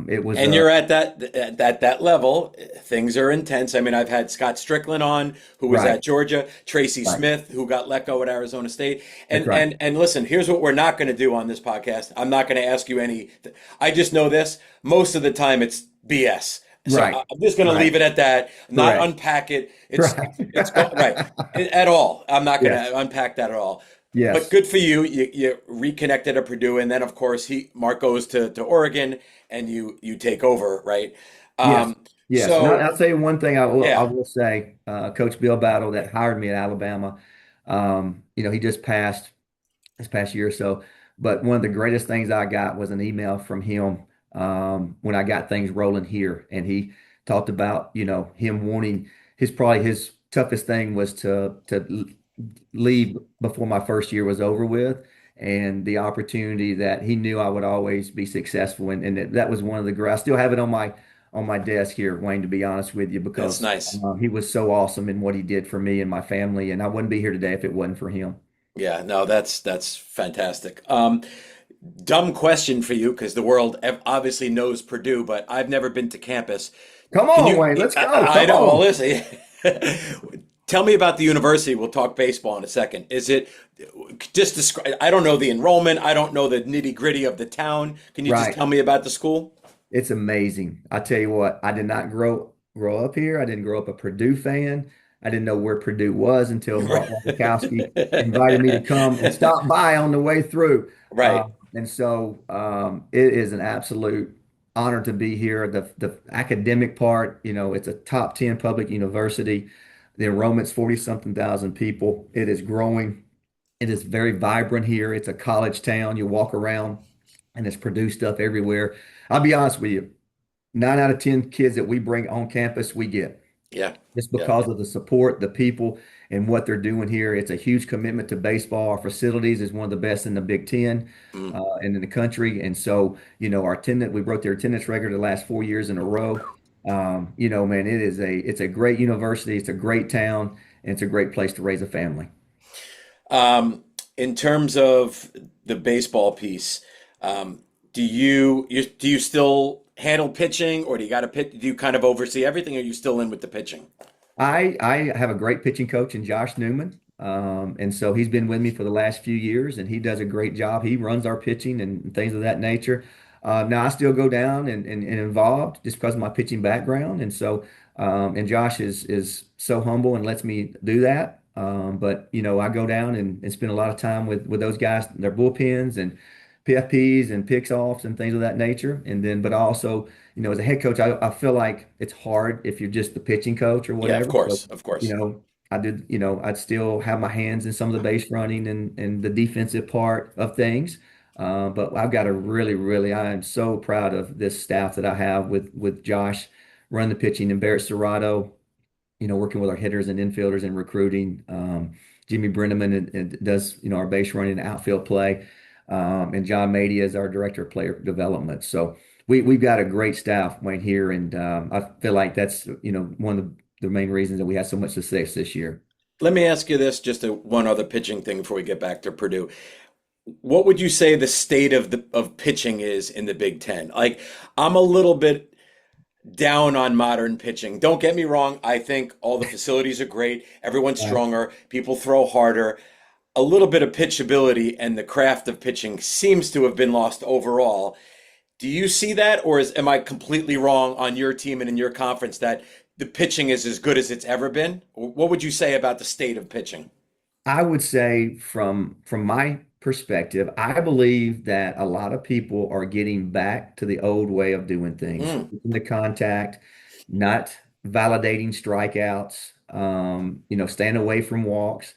it was And you're at that level, things are intense. I mean, I've had Scott Strickland on, who was right, at Georgia, Tracy right. Smith, who got let go at Arizona State. That's And right. and listen, here's what we're not going to do on this podcast. I'm not going to ask you any. I just know this. Most of the time, it's BS. So Right. I'm just going to Right. leave it at that. Not Correct. unpack it. Right. Right at all. I'm not going Yes. to unpack that at all. But Yes. good for you. You reconnected at Purdue, and then of course Mark goes to Oregon, and you take over, right? Yes. Um, Yes. And so I'll tell you one thing I yeah, will say, Coach Bill Battle that hired me at Alabama, he just passed this past year or so. But one of the greatest things I got was an email from him when I got things rolling here, and he talked about him wanting his toughest thing was to leave before my first year was over with, and the opportunity that he knew I would always be successful in, and that was one of the I still have it on my desk here, Wayne, to be honest with you, That's because nice. he was so awesome in what he did for me and my family, and I wouldn't be here today if it wasn't for him. Yeah, no, that's fantastic. Dumb question for you because the world obviously knows Purdue, but I've never been to campus. Come Can on, you? Wayne, let's go. I Come know. Well, on. listen. Tell me about the university. We'll talk baseball in a second. Is it just describe? I don't know the enrollment. I don't know the nitty gritty of the town. Can you just Right. tell me about the school? It's amazing. I tell you what, I did not grow up here. I didn't grow up a Purdue fan. I didn't know where Purdue was until Mark Walkowski invited me to come and stop by on the way through. Right. And so it is an absolute honor to be here. The academic part, it's a top 10 public university. The enrollment's 40 something thousand people. It is growing. It is very vibrant here. It's a college town. You walk around and it's Purdue stuff everywhere. I'll be honest with you, 9 out of 10 kids that we bring on campus, we get Yeah. just Yeah. because of the support, the people, and what they're doing here. It's a huge commitment to baseball. Our facilities is one of the best in the Big Ten Mm. and in the country. And so, our attendance, we broke their attendance record the last 4 years in a row. Man, it's a great university. It's a great town, and it's a great place to raise a family. In terms of the baseball piece, do you still handle pitching, or do you got to pitch? Do you kind of oversee everything? Or are you still in with the pitching? I have a great pitching coach in Josh Newman. And so he's been with me for the last few years and he does a great job. He runs our pitching and things of that nature. Now I still go down and involved just because of my pitching background. And so, and Josh is so humble and lets me do that. But I go down and spend a lot of time with those guys, their bullpens and PFPs and picks offs and things of that nature. And then, but also, as a head coach, I feel like it's hard if you're just the pitching coach or Yeah, of whatever. So, course, of you course. know, I'd still have my hands in some of the base running and the defensive part of things. But I've got a I am so proud of this staff that I have with Josh running the pitching and Barrett Serrato, working with our hitters and infielders and recruiting. Jimmy Brenneman and does, our base running and outfield play. And John Mady is our director of player development. So we've got a great staff, Wayne, here. And I feel like that's, one of the main reasons that we had so much success this year. Let me ask you this, just one other pitching thing before we get back to Purdue. What would you say the state of the of pitching is in the Big Ten? Like, I'm a little bit down on modern pitching. Don't get me wrong. I think all the facilities are great. Everyone's Right. stronger. People throw harder. A little bit of pitchability and the craft of pitching seems to have been lost overall. Do you see that, or am I completely wrong on your team and in your conference that the pitching is as good as it's ever been? What would you say about the state of pitching? I would say from my perspective, I believe that a lot of people are getting back to the old way of doing things, Mm. the contact, not validating strikeouts, staying away from walks.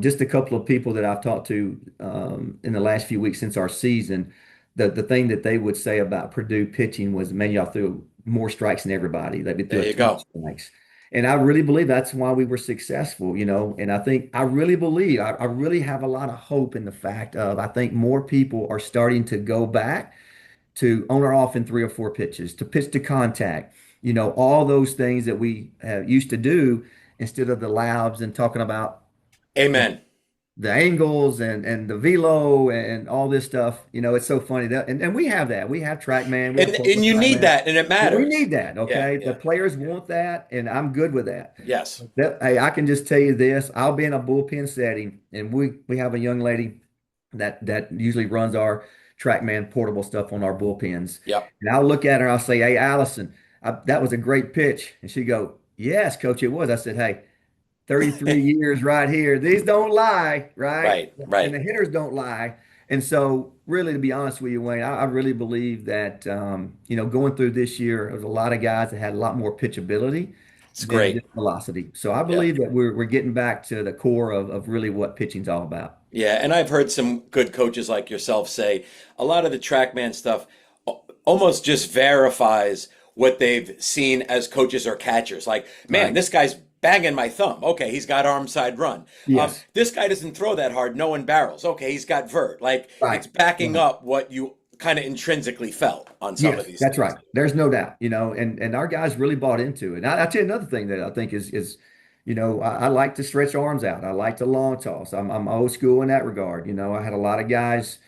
Just a couple of people that I've talked to in the last few weeks since our season, the thing that they would say about Purdue pitching was, man, y'all threw more strikes than everybody. They threw There a you ton of go. strikes. And I really believe that's why we were successful, and I think I really believe I really have a lot of hope in the fact of I think more people are starting to go back to on or off in 3 or 4 pitches, to pitch to contact, all those things that we used to do instead of the labs and talking about Amen. the angles and the velo and all this stuff. It's so funny that and we have that. We have TrackMan, we have And Corporate you need TrackMan. that, and it We matters. need that, Yeah, okay? The yeah. players want that, and I'm good with that. Yes. Hey, I can just tell you this. I'll be in a bullpen setting, and we have a young lady that usually runs our TrackMan portable stuff on our bullpens. Yep. And I'll look at her and I'll say, "Hey, Allison, that was a great pitch." And she go, "Yes, coach, it was." I said, "Hey, 33 years right here. These don't lie, right? Right, And right. the hitters don't lie." And so, really, to be honest with you, Wayne, I really believe that, going through this year, there was a lot of guys that had a lot more pitchability. It's than great. just velocity. So I Yeah. believe that we're getting back to the core of really what pitching's all about. Yeah, and I've heard some good coaches like yourself say a lot of the TrackMan stuff almost just verifies what they've seen as coaches or catchers. Like, man, Right. this guy's banging my thumb. Okay, he's got arm side run. Yes. This guy doesn't throw that hard. No one barrels. Okay, he's got vert. Like, Right. it's backing Right. up what you kind of intrinsically felt on some of Yes, these that's right. things. There's no doubt, and our guys really bought into it. And I tell you another thing that I think is, I like to stretch arms out. I like to long toss. I'm old school in that regard. I had a lot of guys,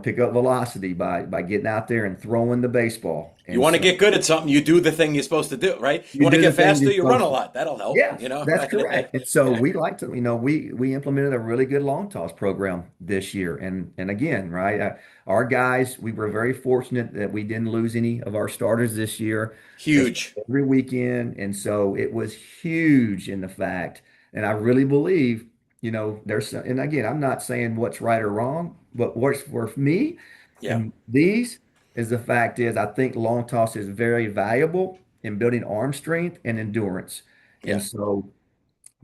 pick up velocity by getting out there and throwing the baseball. You And want to so get good at something, you do the thing you're supposed to do, right? You you want to do the get thing faster, you're you run a supposed to. lot. That'll help, Yes, that's correct. And so we like to, we implemented a really good long toss program this year. And again, right, our guys, we were very fortunate that we didn't lose any of our starters this year. They Huge. every weekend, and so it was huge in the fact. And I really believe, and again, I'm not saying what's right or wrong, but what's for me Yeah. and these is the fact is I think long toss is very valuable in building arm strength and endurance. And Yeah. so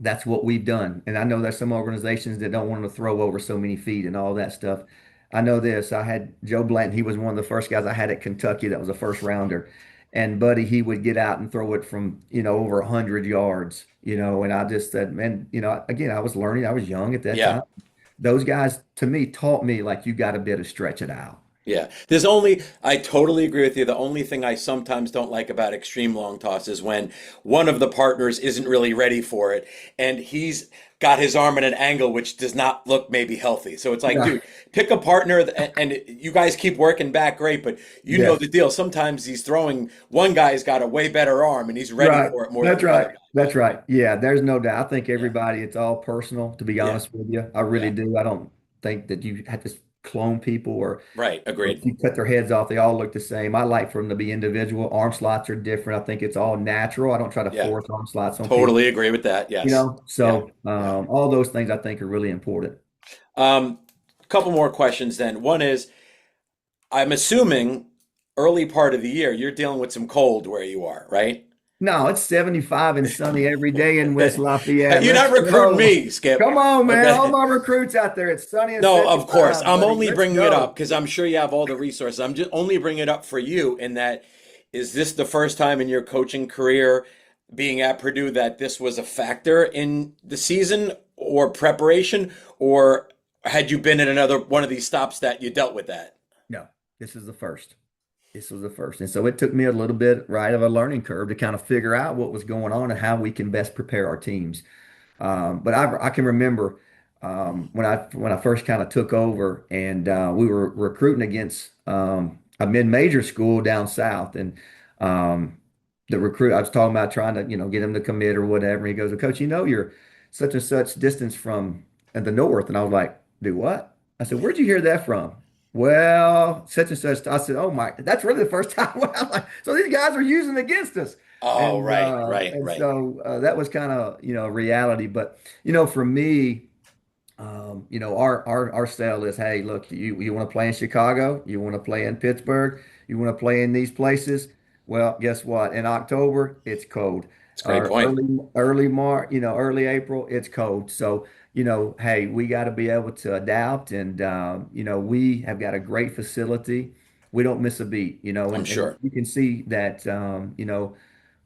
that's what we've done. And I know there's some organizations that don't want to throw over so many feet and all that stuff. I know this. I had Joe Blanton. He was one of the first guys I had at Kentucky that was a first rounder. And buddy, he would get out and throw it from, over 100 yards, and I just said, man, again, I was learning. I was young at that Yeah. time. Those guys, to me, taught me like you got to be able to stretch it out. Yeah. I totally agree with you. The only thing I sometimes don't like about extreme long toss is when one of the partners isn't really ready for it and he's got his arm at an angle which does not look maybe healthy. So it's like, Yeah. dude, pick a partner and you guys keep working back great, but you know Yes. the deal. Sometimes he's throwing, one guy's got a way better arm and he's ready Right. for it more than That's the other right. guy. That's right. Yeah, there's no doubt. I think Yeah. everybody, it's all personal, to be Yeah. honest with you. I really Yeah. do. I don't think that you have to clone people Right. or if Agreed. you cut their heads off, they all look the same. I like for them to be individual. Arm slots are different. I think it's all natural. I don't try to Yeah. force arm slots on people, Totally agree with that. Yes. Yeah. So Yeah. all those things I think are really important. Um, Couple more questions then. One is, I'm assuming early part of the year, you're dealing with some cold where you are, right? No, it's 75 and sunny every day in West Lafayette. You're Let's not recruiting go. me, Skip. Come on, man. All Okay. my recruits out there. It's sunny and No, of course. 75, I'm buddy. only Let's bringing it up go. because I'm sure you have all the resources. I'm just only bringing it up for you in that, is this the first time in your coaching career being at Purdue that this was a factor in the season or preparation, or had you been in another one of these stops that you dealt with that? No, this is the first. This was the first. And so it took me a little bit, right, of a learning curve to kind of figure out what was going on and how we can best prepare our teams. But I can remember when I first kind of took over and we were recruiting against a mid-major school down south. And the recruit, I was talking about trying to, get him to commit or whatever. And he goes, well, Coach, you're such and such distance from the north. And I was like, do what? I said, where'd you hear that from? Well, such and such. I said, oh my, that's really the first time. I'm like, so these guys are using against us. Oh, And right, uh, right, and right. so that was kind of, reality. But, for me, our style is, hey, look, you want to play in Chicago, you want to play in Pittsburgh, you want to play in these places. Well, guess what? In October, it's cold. It's a great point. Early March, early April, it's cold. So, hey, we got to be able to adapt, and we have got a great facility. We don't miss a beat, I'm and sure. you can see that,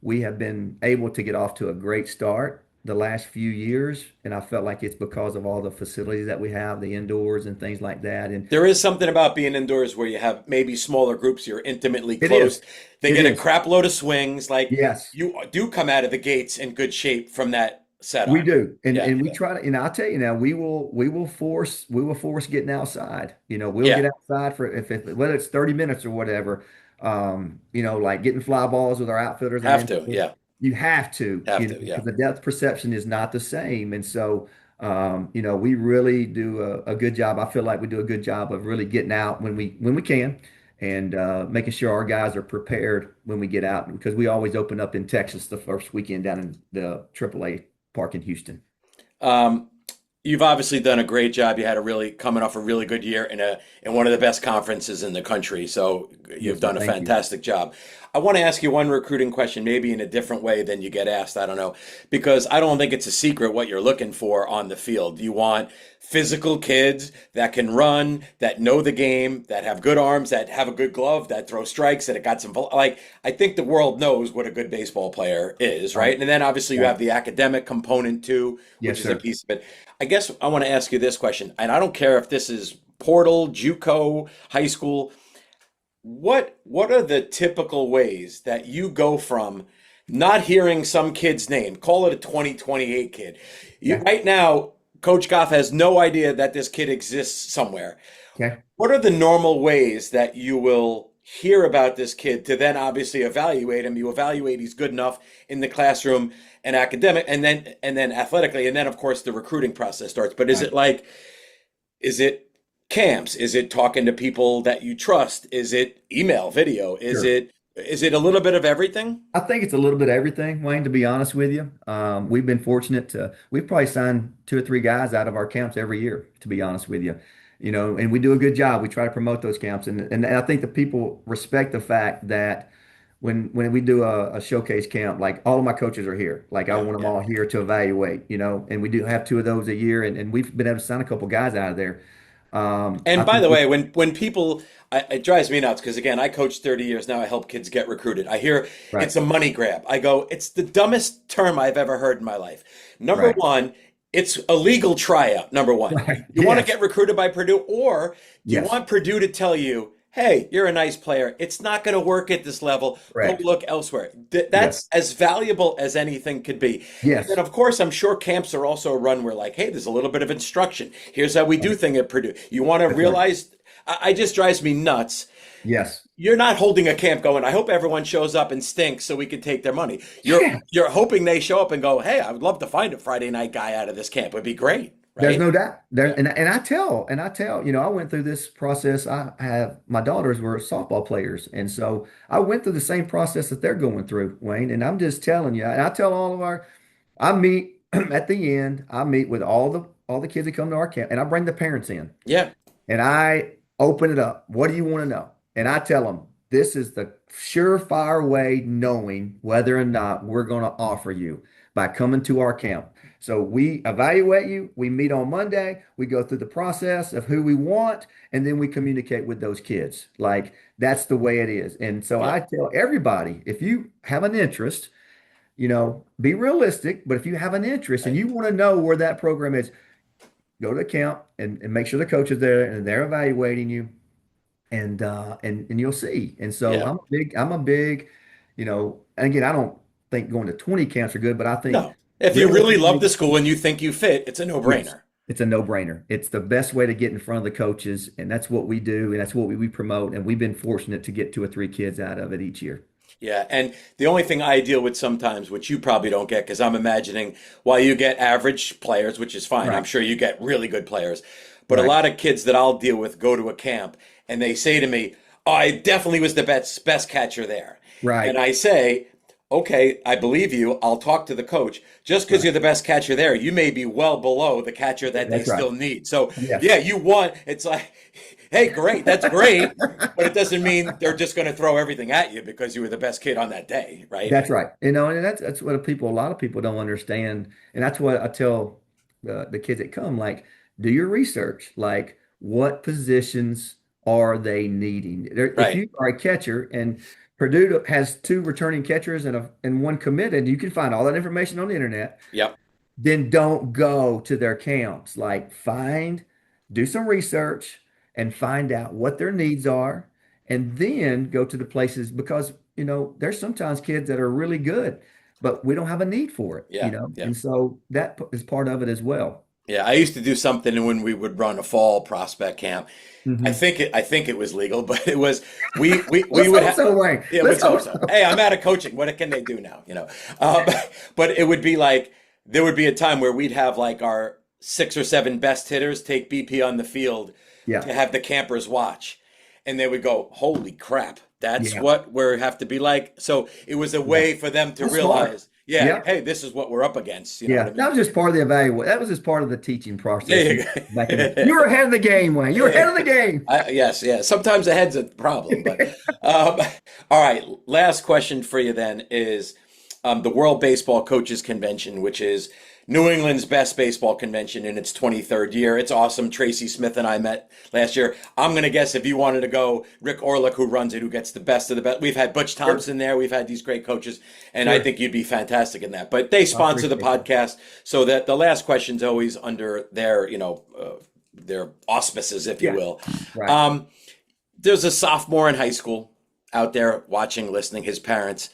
we have been able to get off to a great start the last few years, and I felt like it's because of all the facilities that we have, the indoors and things like that. And There is something about being indoors where you have maybe smaller groups, you're intimately it close. is, They it get a is. crap load of swings. Like, Yes, you do come out of the gates in good shape from that we setup. do. And Yeah, and we yeah, try to, and I'll tell you now, we will force getting outside. We'll yeah. get outside for if whether it's 30 minutes or whatever. Like getting fly balls with our outfitters and Have to. infielders. Yeah, You have to, have to. Yeah. because the depth perception is not the same. And so we really do a good job. I feel like we do a good job of really getting out when we can, and making sure our guys are prepared when we get out, because we always open up in Texas the first weekend down in the AAA park in Houston. Um, you've obviously done a great job. You had a really coming off a really good year in one of the best conferences in the country. So you've Yes, sir. done a Thank you. fantastic job. I want to ask you one recruiting question, maybe in a different way than you get asked. I don't know, because I don't think it's a secret what you're looking for on the field. You want physical kids that can run, that know the game, that have good arms, that have a good glove, that throw strikes, that it got some, like, I think the world knows what a good baseball player is, right? Right. And then obviously you Right. have the academic component too, which Yes, is a sir. piece of it. I guess I want to ask you this question, and I don't care if this is portal, JUCO, high school. What are the typical ways that you go from not hearing some kid's name, call it a 2028 kid. Okay. Right now, Coach Goff has no idea that this kid exists somewhere. Okay. What are the normal ways that you will hear about this kid to then obviously evaluate him? You evaluate he's good enough in the classroom and academic and then athletically, and then of course the recruiting process starts. But Right. is it camps? Is it talking to people that you trust? Is it email, video? Sure. Is it a little bit of everything? I think it's a little bit of everything, Wayne, to be honest with you. We've been fortunate we've probably signed two or three guys out of our camps every year, to be honest with you. And we do a good job. We try to promote those camps. And I think the people respect the fact that when we do a showcase camp, like all of my coaches are here. Like I Yeah, want them yeah. all here to evaluate, and we do have two of those a year. And we've been able to sign a couple guys out of there. I And by think the way, when people, it drives me nuts because again, I coach 30 years now. I help kids get recruited. I hear right, it's a money grab. I go, it's the dumbest term I've ever heard in my life. Number right, one, it's a legal tryout. Number one, right. you want to Yes, get recruited by Purdue, or do you yes, want Purdue to tell you, hey, you're a nice player. It's not going to work at this level. Go correct. look elsewhere. Yes, That's as valuable as anything could be. And then, yes. of course, I'm sure camps are also run where, like, hey, there's a little bit of instruction. Here's how we do Right. thing at Purdue. You want to That's right. realize, I just drives me nuts. Yes. You're not holding a camp going, I hope everyone shows up and stinks so we can take their money. You're Yeah. you're hoping they show up and go, hey, I would love to find a Friday night guy out of this camp. It'd be great, There's right? no doubt there, Yeah. and I tell, I went through this process. I have my daughters were softball players, and so I went through the same process that they're going through, Wayne. And I'm just telling you, and I tell all of I meet at the end. I meet with all the kids that come to our camp, and I bring the parents in. Yeah. And I open it up. What do you want to know? And I tell them, this is the surefire way knowing whether or not we're going to offer you by coming to our camp. So we evaluate you. We meet on Monday. We go through the process of who we want, and then we communicate with those kids. Like that's the way it is. And so Yeah. I tell everybody, if you have an interest, be realistic, but if you have an interest and Right. you want to know where that program is, go to the camp and make sure the coach is there and they're evaluating you and you'll see. And so Yeah. I'm a big, and again, I don't think going to 20 camps are good, but I think No. If you really love realistically, the school and you think you fit, it's a yes, no-brainer. it's a no-brainer. It's the best way to get in front of the coaches, and that's what we do, and that's what we promote. And we've been fortunate to get two or three kids out of it each year. Yeah, and the only thing I deal with sometimes, which you probably don't get, because I'm imagining while you get average players, which is fine, I'm Right, sure you get really good players. But a right, lot of kids that I'll deal with go to a camp and they say to me, oh, I definitely was the best catcher there. And right, I say, okay, I believe you. I'll talk to the coach. Just because you're right. the best catcher there, you may be well below the catcher that they That's right. still need. So, Yes. yeah, you won. It's like, hey, great, that's great. But it doesn't mean they're just going to throw everything at you because you were the best kid on that day, right? That's right. And that's what a lot of people don't understand. And that's what I tell the kids that come, like, do your research. Like, what positions are they needing? If Right. you are a catcher and Purdue has two returning catchers and one committed, you can find all that information on the internet. Yep. Then don't go to their camps. Like, do some research and find out what their needs are, and then go to the places because, there's sometimes kids that are really good, but we don't have a need for it, Yeah. Yeah. and so that is part of it as well. Yeah. I used to do something when we would run a fall prospect camp. Hmm. I think it was legal, but it was we Let's would hope have. so, Wayne. Yeah, Let's let's hope hope so. so. Hey, I'm out of coaching. What can they do now? But it would be like there would be a time where we'd have like our six or seven best hitters take BP on the field Yeah, to have the campers watch, and they would go, "Holy crap, that's yeah, what we have to be like." So it was a yeah. way for them to That's smart. realize, Yeah, Yep. hey, this is what we're up against. You know what Yeah. I That mean? was just part of the evaluation. That was just part of the teaching process There you back in the. You were go. ahead of the game, Wayne. You were ahead of the game. Yes, yeah. Sometimes the head's a problem, but um, all right. Last question for you then is the World Baseball Coaches Convention, which is New England's best baseball convention in its 23rd year. It's awesome. Tracy Smith and I met last year. I'm gonna guess if you wanted to go, Rick Orlick, who runs it, who gets the best of the best. We've had Butch Sure. Thompson there. We've had these great coaches, and I Sure. think you'd be fantastic in that. But they I sponsor the appreciate that. podcast, so that the last question's always under their, their auspices, if you Yeah. will. Right. Um, there's a sophomore in high school out there watching, listening, his parents.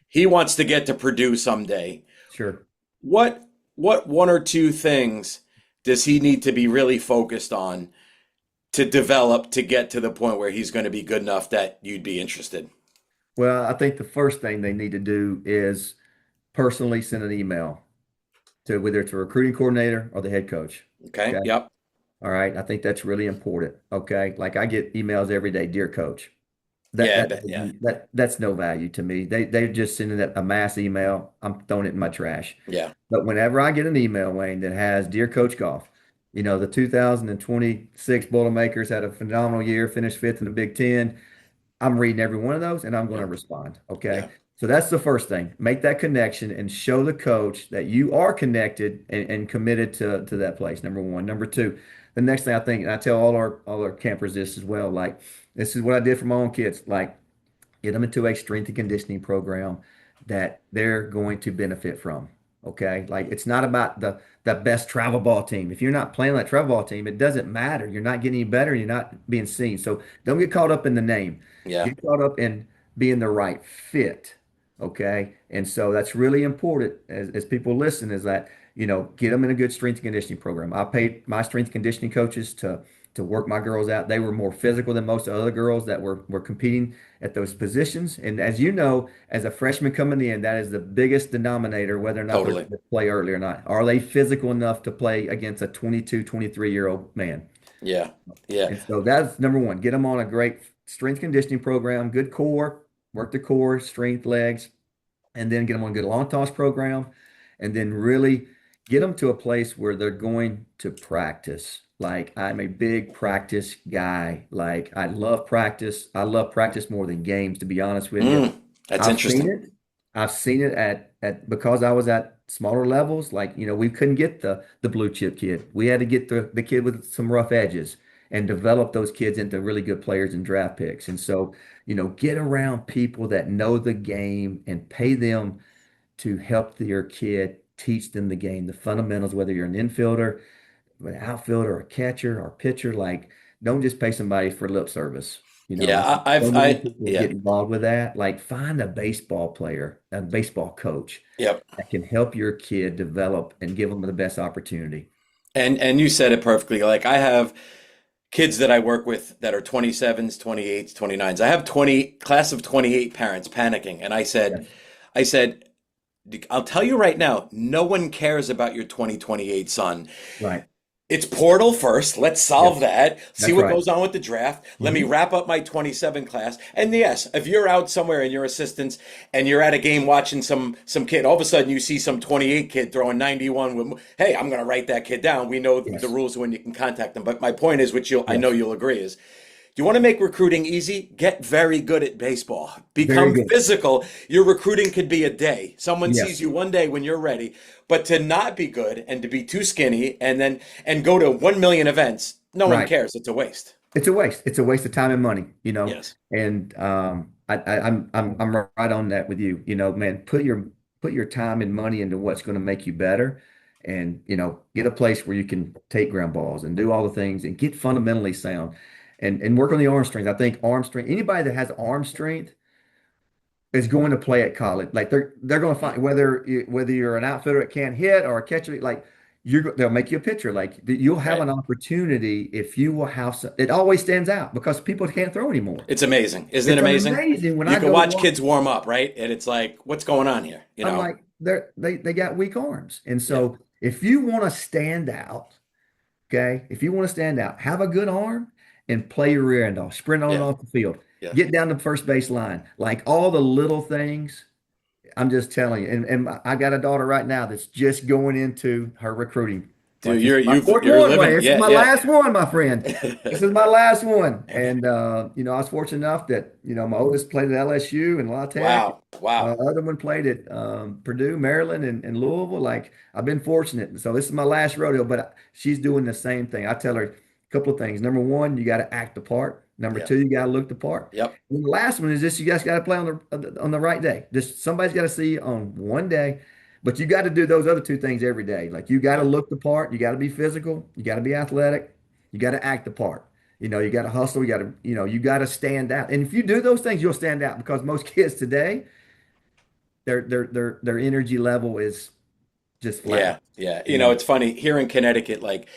He wants to get to Purdue someday. Sure. What what one or two things does he need to be really focused on to develop to get to the point where he's going to be good enough that you'd be interested? Well, I think the first thing they need to do is personally send an email to whether it's a recruiting coordinator or the head coach. Okay. Okay. Yep. All right. I think that's really important. Okay. Like I get emails every day, dear coach. That Yeah. that Yeah. that's no value to me. They're just sending a mass email. I'm throwing it in my trash. Yeah. But whenever I get an email, Wayne, that has Dear Coach Goff, the 2026 Boilermakers had a phenomenal year, finished fifth in the Big Ten. I'm reading every one of those and I'm going to Yeah. respond. Okay. Yeah. So that's the first thing. Make that connection and show the coach that you are connected and committed to that place. Number one. Number two, the next thing I think, and I tell all our campers this as well, like this is what I did for my own kids. Like get them into a strength and conditioning program that they're going to benefit from. Okay. Like it's not about the best travel ball team. If you're not playing on that travel ball team, it doesn't matter. You're not getting any better. You're not being seen. So don't get caught up in the name. Yeah. Get caught up in being the right fit. Okay. And so that's really important as people listen is that, get them in a good strength and conditioning program. I paid my strength and conditioning coaches to work my girls out. They were more physical than most of the other girls that were competing at those positions. And as you know, as a freshman coming in, that is the biggest denominator, whether or not they're Totally. going to play early or not. Are they physical enough to play against a 22, 23-year-old man? Yeah. Yeah. And so that's number one. Get them on a great strength conditioning program, good core, work the core, strength, legs, and then get them on a good long toss program, and then really get them to a place where they're going to practice. Like I'm a big practice guy. Like I love practice. I love practice more than games, to be honest with you. That's I've seen interesting. it. I've seen it at because I was at smaller levels. Like, we couldn't get the blue chip kid. We had to get the kid with some rough edges and develop those kids into really good players and draft picks. And so, get around people that know the game and pay them to help your kid teach them the game, the fundamentals, whether you're an infielder, an outfielder, a catcher, or pitcher. Like, don't just pay somebody for lip service. Yeah. I see so many people Yeah. get involved with that. Like, find a baseball player, a baseball coach Yep. that can help your kid develop and give them the best opportunity. And you said it perfectly. Like I have kids that I work with that are 27s, 28s, 29s. I have 20 class of 28 parents panicking. And Yes. I said, I'll tell you right now, no one cares about your 2028 son. Right. It's portal first. Let's solve Yes. that. See That's what right. goes on with the draft. Let me Hmm. wrap up my 27 class. And yes, if you're out somewhere in your assistants and you're at a game watching some kid, all of a sudden you see some 28 kid throwing 91 with, hey, I'm going to write that kid down. We know the Yes. rules when you can contact them. But my point is, which I know Yes. you'll agree, is you want to make recruiting easy? Get very good at baseball. Very Become good. physical. Your recruiting could be a day. Someone sees Yes. you one day when you're ready, but to not be good and to be too skinny and go to 1 million events, no one Right. cares. It's a waste. It's a waste. It's a waste of time and money, Yes. And I'm right on that with you. Man, put your time and money into what's going to make you better, and get a place where you can take ground balls and do all the things and get fundamentally sound, and work on the arm strength. I think arm strength. Anybody that has arm strength is going to play at college. Like they're going to find whether you're an outfielder that can't hit or a catcher, like they'll make you a pitcher. Like you'll have Right. an opportunity if you will have some. It always stands out because people can't throw anymore. It's amazing. Isn't it It's amazing? amazing when You I can go to watch watch. kids warm up, right? And it's like, what's going on here? You I'm know? like they got weak arms, and Yeah. so if you want to stand out, okay, if you want to stand out, have a good arm and play your rear end off, sprint on and Yeah. off the field, Yeah. get down the first base line, like all the little things. I'm just telling you. And I got a daughter right now that's just going into her recruiting. Like Dude, this is my fourth you're one, Wayne. living. This is Yeah, my yeah. last one, my friend. This is my last one. And I was fortunate enough that, my oldest played at LSU and La Tech. Wow, wow. Other one played at Purdue, Maryland, and Louisville. Like I've been fortunate. So this is my last rodeo, but she's doing the same thing. I tell her a couple of things. Number one, you got to act the part. Number Yeah. two, you got to look the part. Yep. And the last one is this: you guys got to play on the right day. Just somebody's got to see you on one day, but you got to do those other two things every day. Like you got to Yep. look the part. You got to be physical. You got to be athletic. You got to act the part. You got to hustle. You got to stand out. And if you do those things, you'll stand out because most kids today their energy level is just flat. Yeah, yeah. You know, It's funny here in Connecticut, like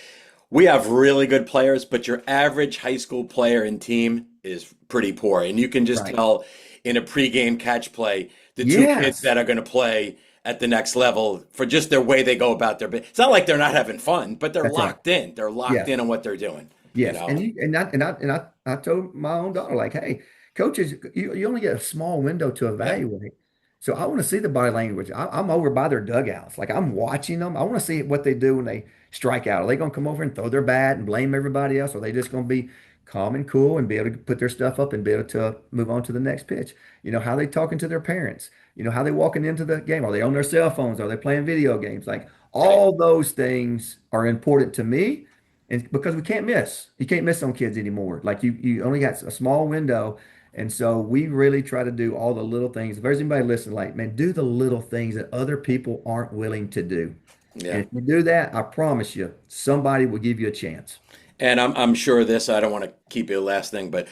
we have really good players, but your average high school player and team is pretty poor. And you can just right. tell in a pregame catch play the two kids Yes, that are going to play at the next level for just their way they go about their business. It's not like they're not having fun, but they're that's right. locked in. They're locked Yes, in on what they're doing, you yes. And know? you and I told my own daughter, like, hey, coaches, you only get a small window to Yeah. evaluate. So I want to see the body language. I'm over by their dugouts. Like I'm watching them. I want to see what they do when they strike out. Are they going to come over and throw their bat and blame everybody else? Or are they just going to be calm and cool and be able to put their stuff up and be able to move on to the next pitch? How they talking to their parents? How they walking into the game? Are they on their cell phones? Are they playing video games? Like Right. all those things are important to me. And because we can't miss. You can't miss on kids anymore. Like you only got a small window. And so we really try to do all the little things. If there's anybody listening, like, man, do the little things that other people aren't willing to do. And Yeah. if you do that, I promise you, somebody will give you a chance. And I'm sure this, I don't want to keep it the last thing, but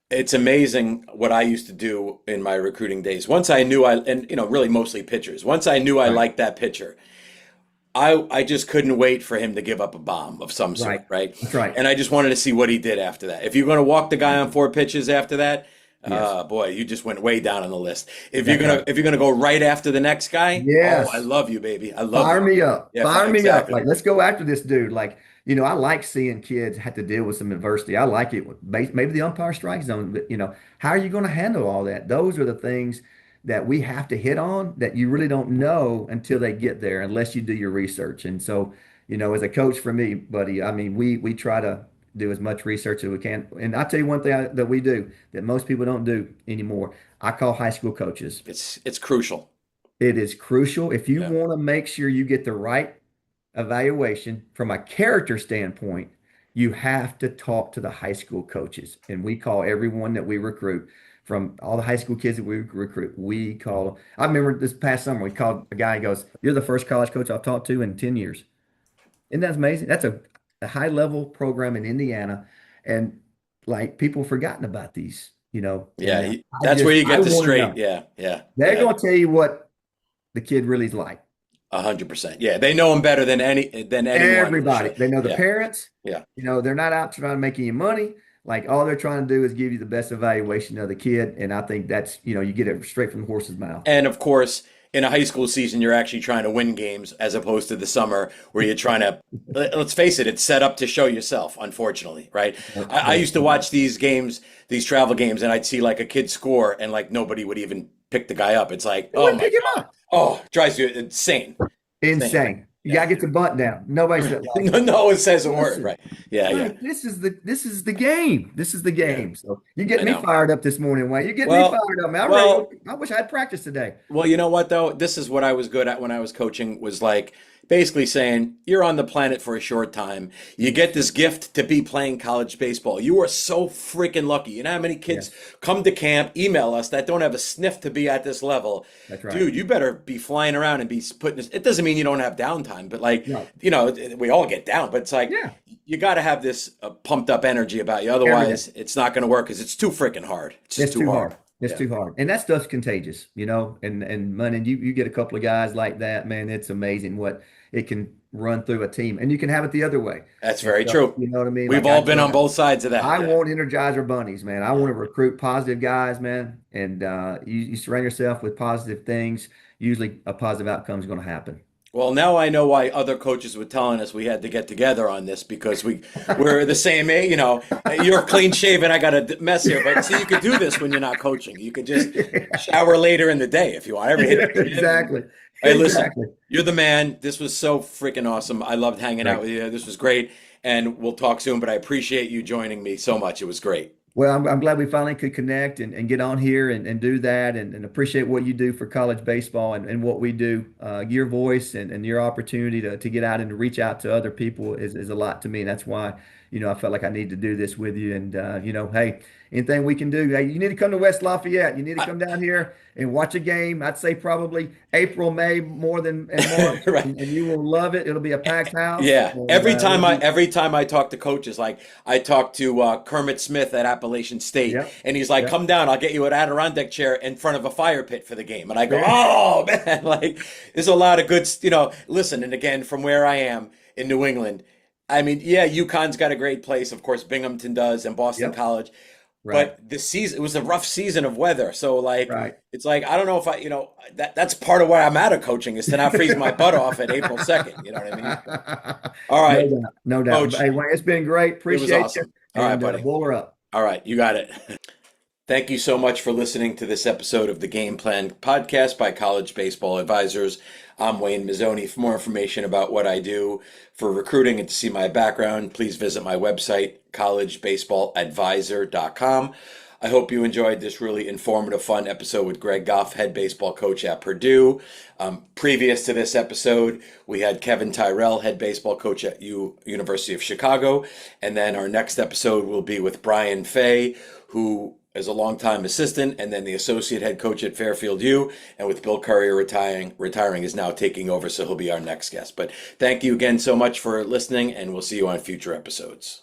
it's amazing what I used to do in my recruiting days. Once I knew and really mostly pitchers. Once I knew I Right. liked that pitcher, I just couldn't wait for him to give up a bomb of some Right. sort, right? That's right. And I just wanted to see what he did after that. If you're going to walk the guy on four pitches after that, Yes. boy, you just went way down on the list. That's right. If you're gonna go right after the next guy, oh, I Yes. love you, baby. I love Fire you. me up. Yeah, Fire fine, me up. exactly. Like, let's go after this dude. Like, I like seeing kids have to deal with some adversity. I like it. Maybe the umpire strike zone, but how are you going to handle all that? Those are the things that we have to hit on that you really don't know until they get there, unless you do your research. And so, as a coach for me, buddy, I mean, we try to do as much research as we can. And I'll tell you one thing that we do that most people don't do anymore. I call high school coaches. It's crucial. It is crucial if you Yeah. want to make sure you get the right evaluation from a character standpoint. You have to talk to the high school coaches. And we call everyone that we recruit, from all the high school kids that we recruit, we call. I remember this past summer, we called a guy, he goes, "You're the first college coach I've talked to in 10 years." Isn't that amazing? That's a high level program in Indiana. And like people forgotten about these, Yeah, and that's where you I get the want to straight. know. Yeah, yeah, They're yeah. going to tell you what the kid really is like. 100%. Yeah, they know him better than anyone, Everybody. usually. They know the Yeah, parents. yeah. They're not out trying to make any money. Like all they're trying to do is give you the best evaluation of the kid. And I think that's, you get it straight from the horse's mouth. And of course, in a high school season, you're actually trying to win games as opposed to the summer where you're trying to, let's face it, it's set up to show yourself, unfortunately, right? I used to watch these games, these travel games, and I'd see like a kid score and like nobody would even pick the guy up. It's like, They oh wouldn't my pick him God. up. Oh, it drives you insane. Insane. Insane. You Yeah. gotta get the butt down. Nobody said like, No one says a word, listen, right? Yeah, yeah. man, this is the game. This is the Yeah. game. So you get I me know. fired up this morning, Wayne. You get me Well, fired up, man. I'm ready to well, go. I wish I had practice today. Well, you know what though? This is what I was good at when I was coaching was like basically saying you're on the planet for a short time. You get this gift to be playing college baseball. You are so freaking lucky. You know how many kids Yes, come to camp, email us that don't have a sniff to be at this level? that's right. Dude, you better be flying around and be putting this. It doesn't mean you don't have downtime, but like, Right. we all get down, but it's like Yeah. you got to have this pumped up energy about you. Every day. Otherwise, it's not going to work because it's too freaking hard. It's just It's too too hard. hard. It's Yeah. too hard. And that stuff's contagious, and money. You get a couple of guys like that, man, it's amazing what it can run through a team. And you can have it the other way. That's And very so, true. you know what I mean? We've Like all been on both sides of that. I Yeah. want Energizer bunnies, man. I want to recruit positive guys, man. And you surround yourself with positive things. Usually a positive outcome is going to happen. Well, now I know why other coaches were telling us we had to get together on this because we're the same age. You know, you're clean shaven, I got a mess here, but see, you could do this when you're not coaching. You could just shower later in the day if you want. Ever hit the gym? Exactly. Hey, listen, Exactly. you're the man. This was so freaking awesome. I loved hanging out Great. with you. This was great, and we'll talk soon. But I appreciate you joining me so much. It was great. Well, I'm glad we finally could connect and get on here and do that and appreciate what you do for college baseball and what we do. Your voice and your opportunity to get out and to reach out to other people is a lot to me. And that's why, I felt like I need to do this with you. And, hey, anything we can do. Hey, you need to come to West Lafayette. You need to come down here and watch a game. I'd say probably April, May more than in March. Right. And you will love it. It'll be a packed house. Yeah. And, Every time I talk to coaches, like I talked to Kermit Smith at Appalachian State, yep. and he's like, Yep. "Come down, I'll get you an Adirondack chair in front of a fire pit for the game." And I go, Yeah. "Oh man!" Like there's a lot of good, Listen, and again, from where I am in New England, I mean, yeah, UConn's got a great place, of course, Binghamton does, and Boston Yep. College. Right. But the season, it was a rough season of weather. So like, Right. it's like, I don't know if that's part of why I'm out of coaching is to not freeze my butt off at April 2nd. You know what I mean? All No right, doubt. No doubt. coach, Hey, Wayne, it's been great. it was Appreciate you. awesome. All right, And buddy. Bull her up. All right, you got it. Thank you so much for listening to this episode of the Game Plan podcast by College Baseball Advisors. I'm Wayne Mazzoni. For more information about what I do for recruiting and to see my background, please visit my website, collegebaseballadvisor.com. I hope you enjoyed this really informative, fun episode with Greg Goff, head baseball coach at Purdue. Previous to this episode, we had Kevin Tyrell, head baseball coach at University of Chicago. And then our next episode will be with Brian Fay, who is a longtime assistant and then the associate head coach at Fairfield U. And with Bill Currier retiring is now taking over, so he'll be our next guest. But thank you again so much for listening, and we'll see you on future episodes.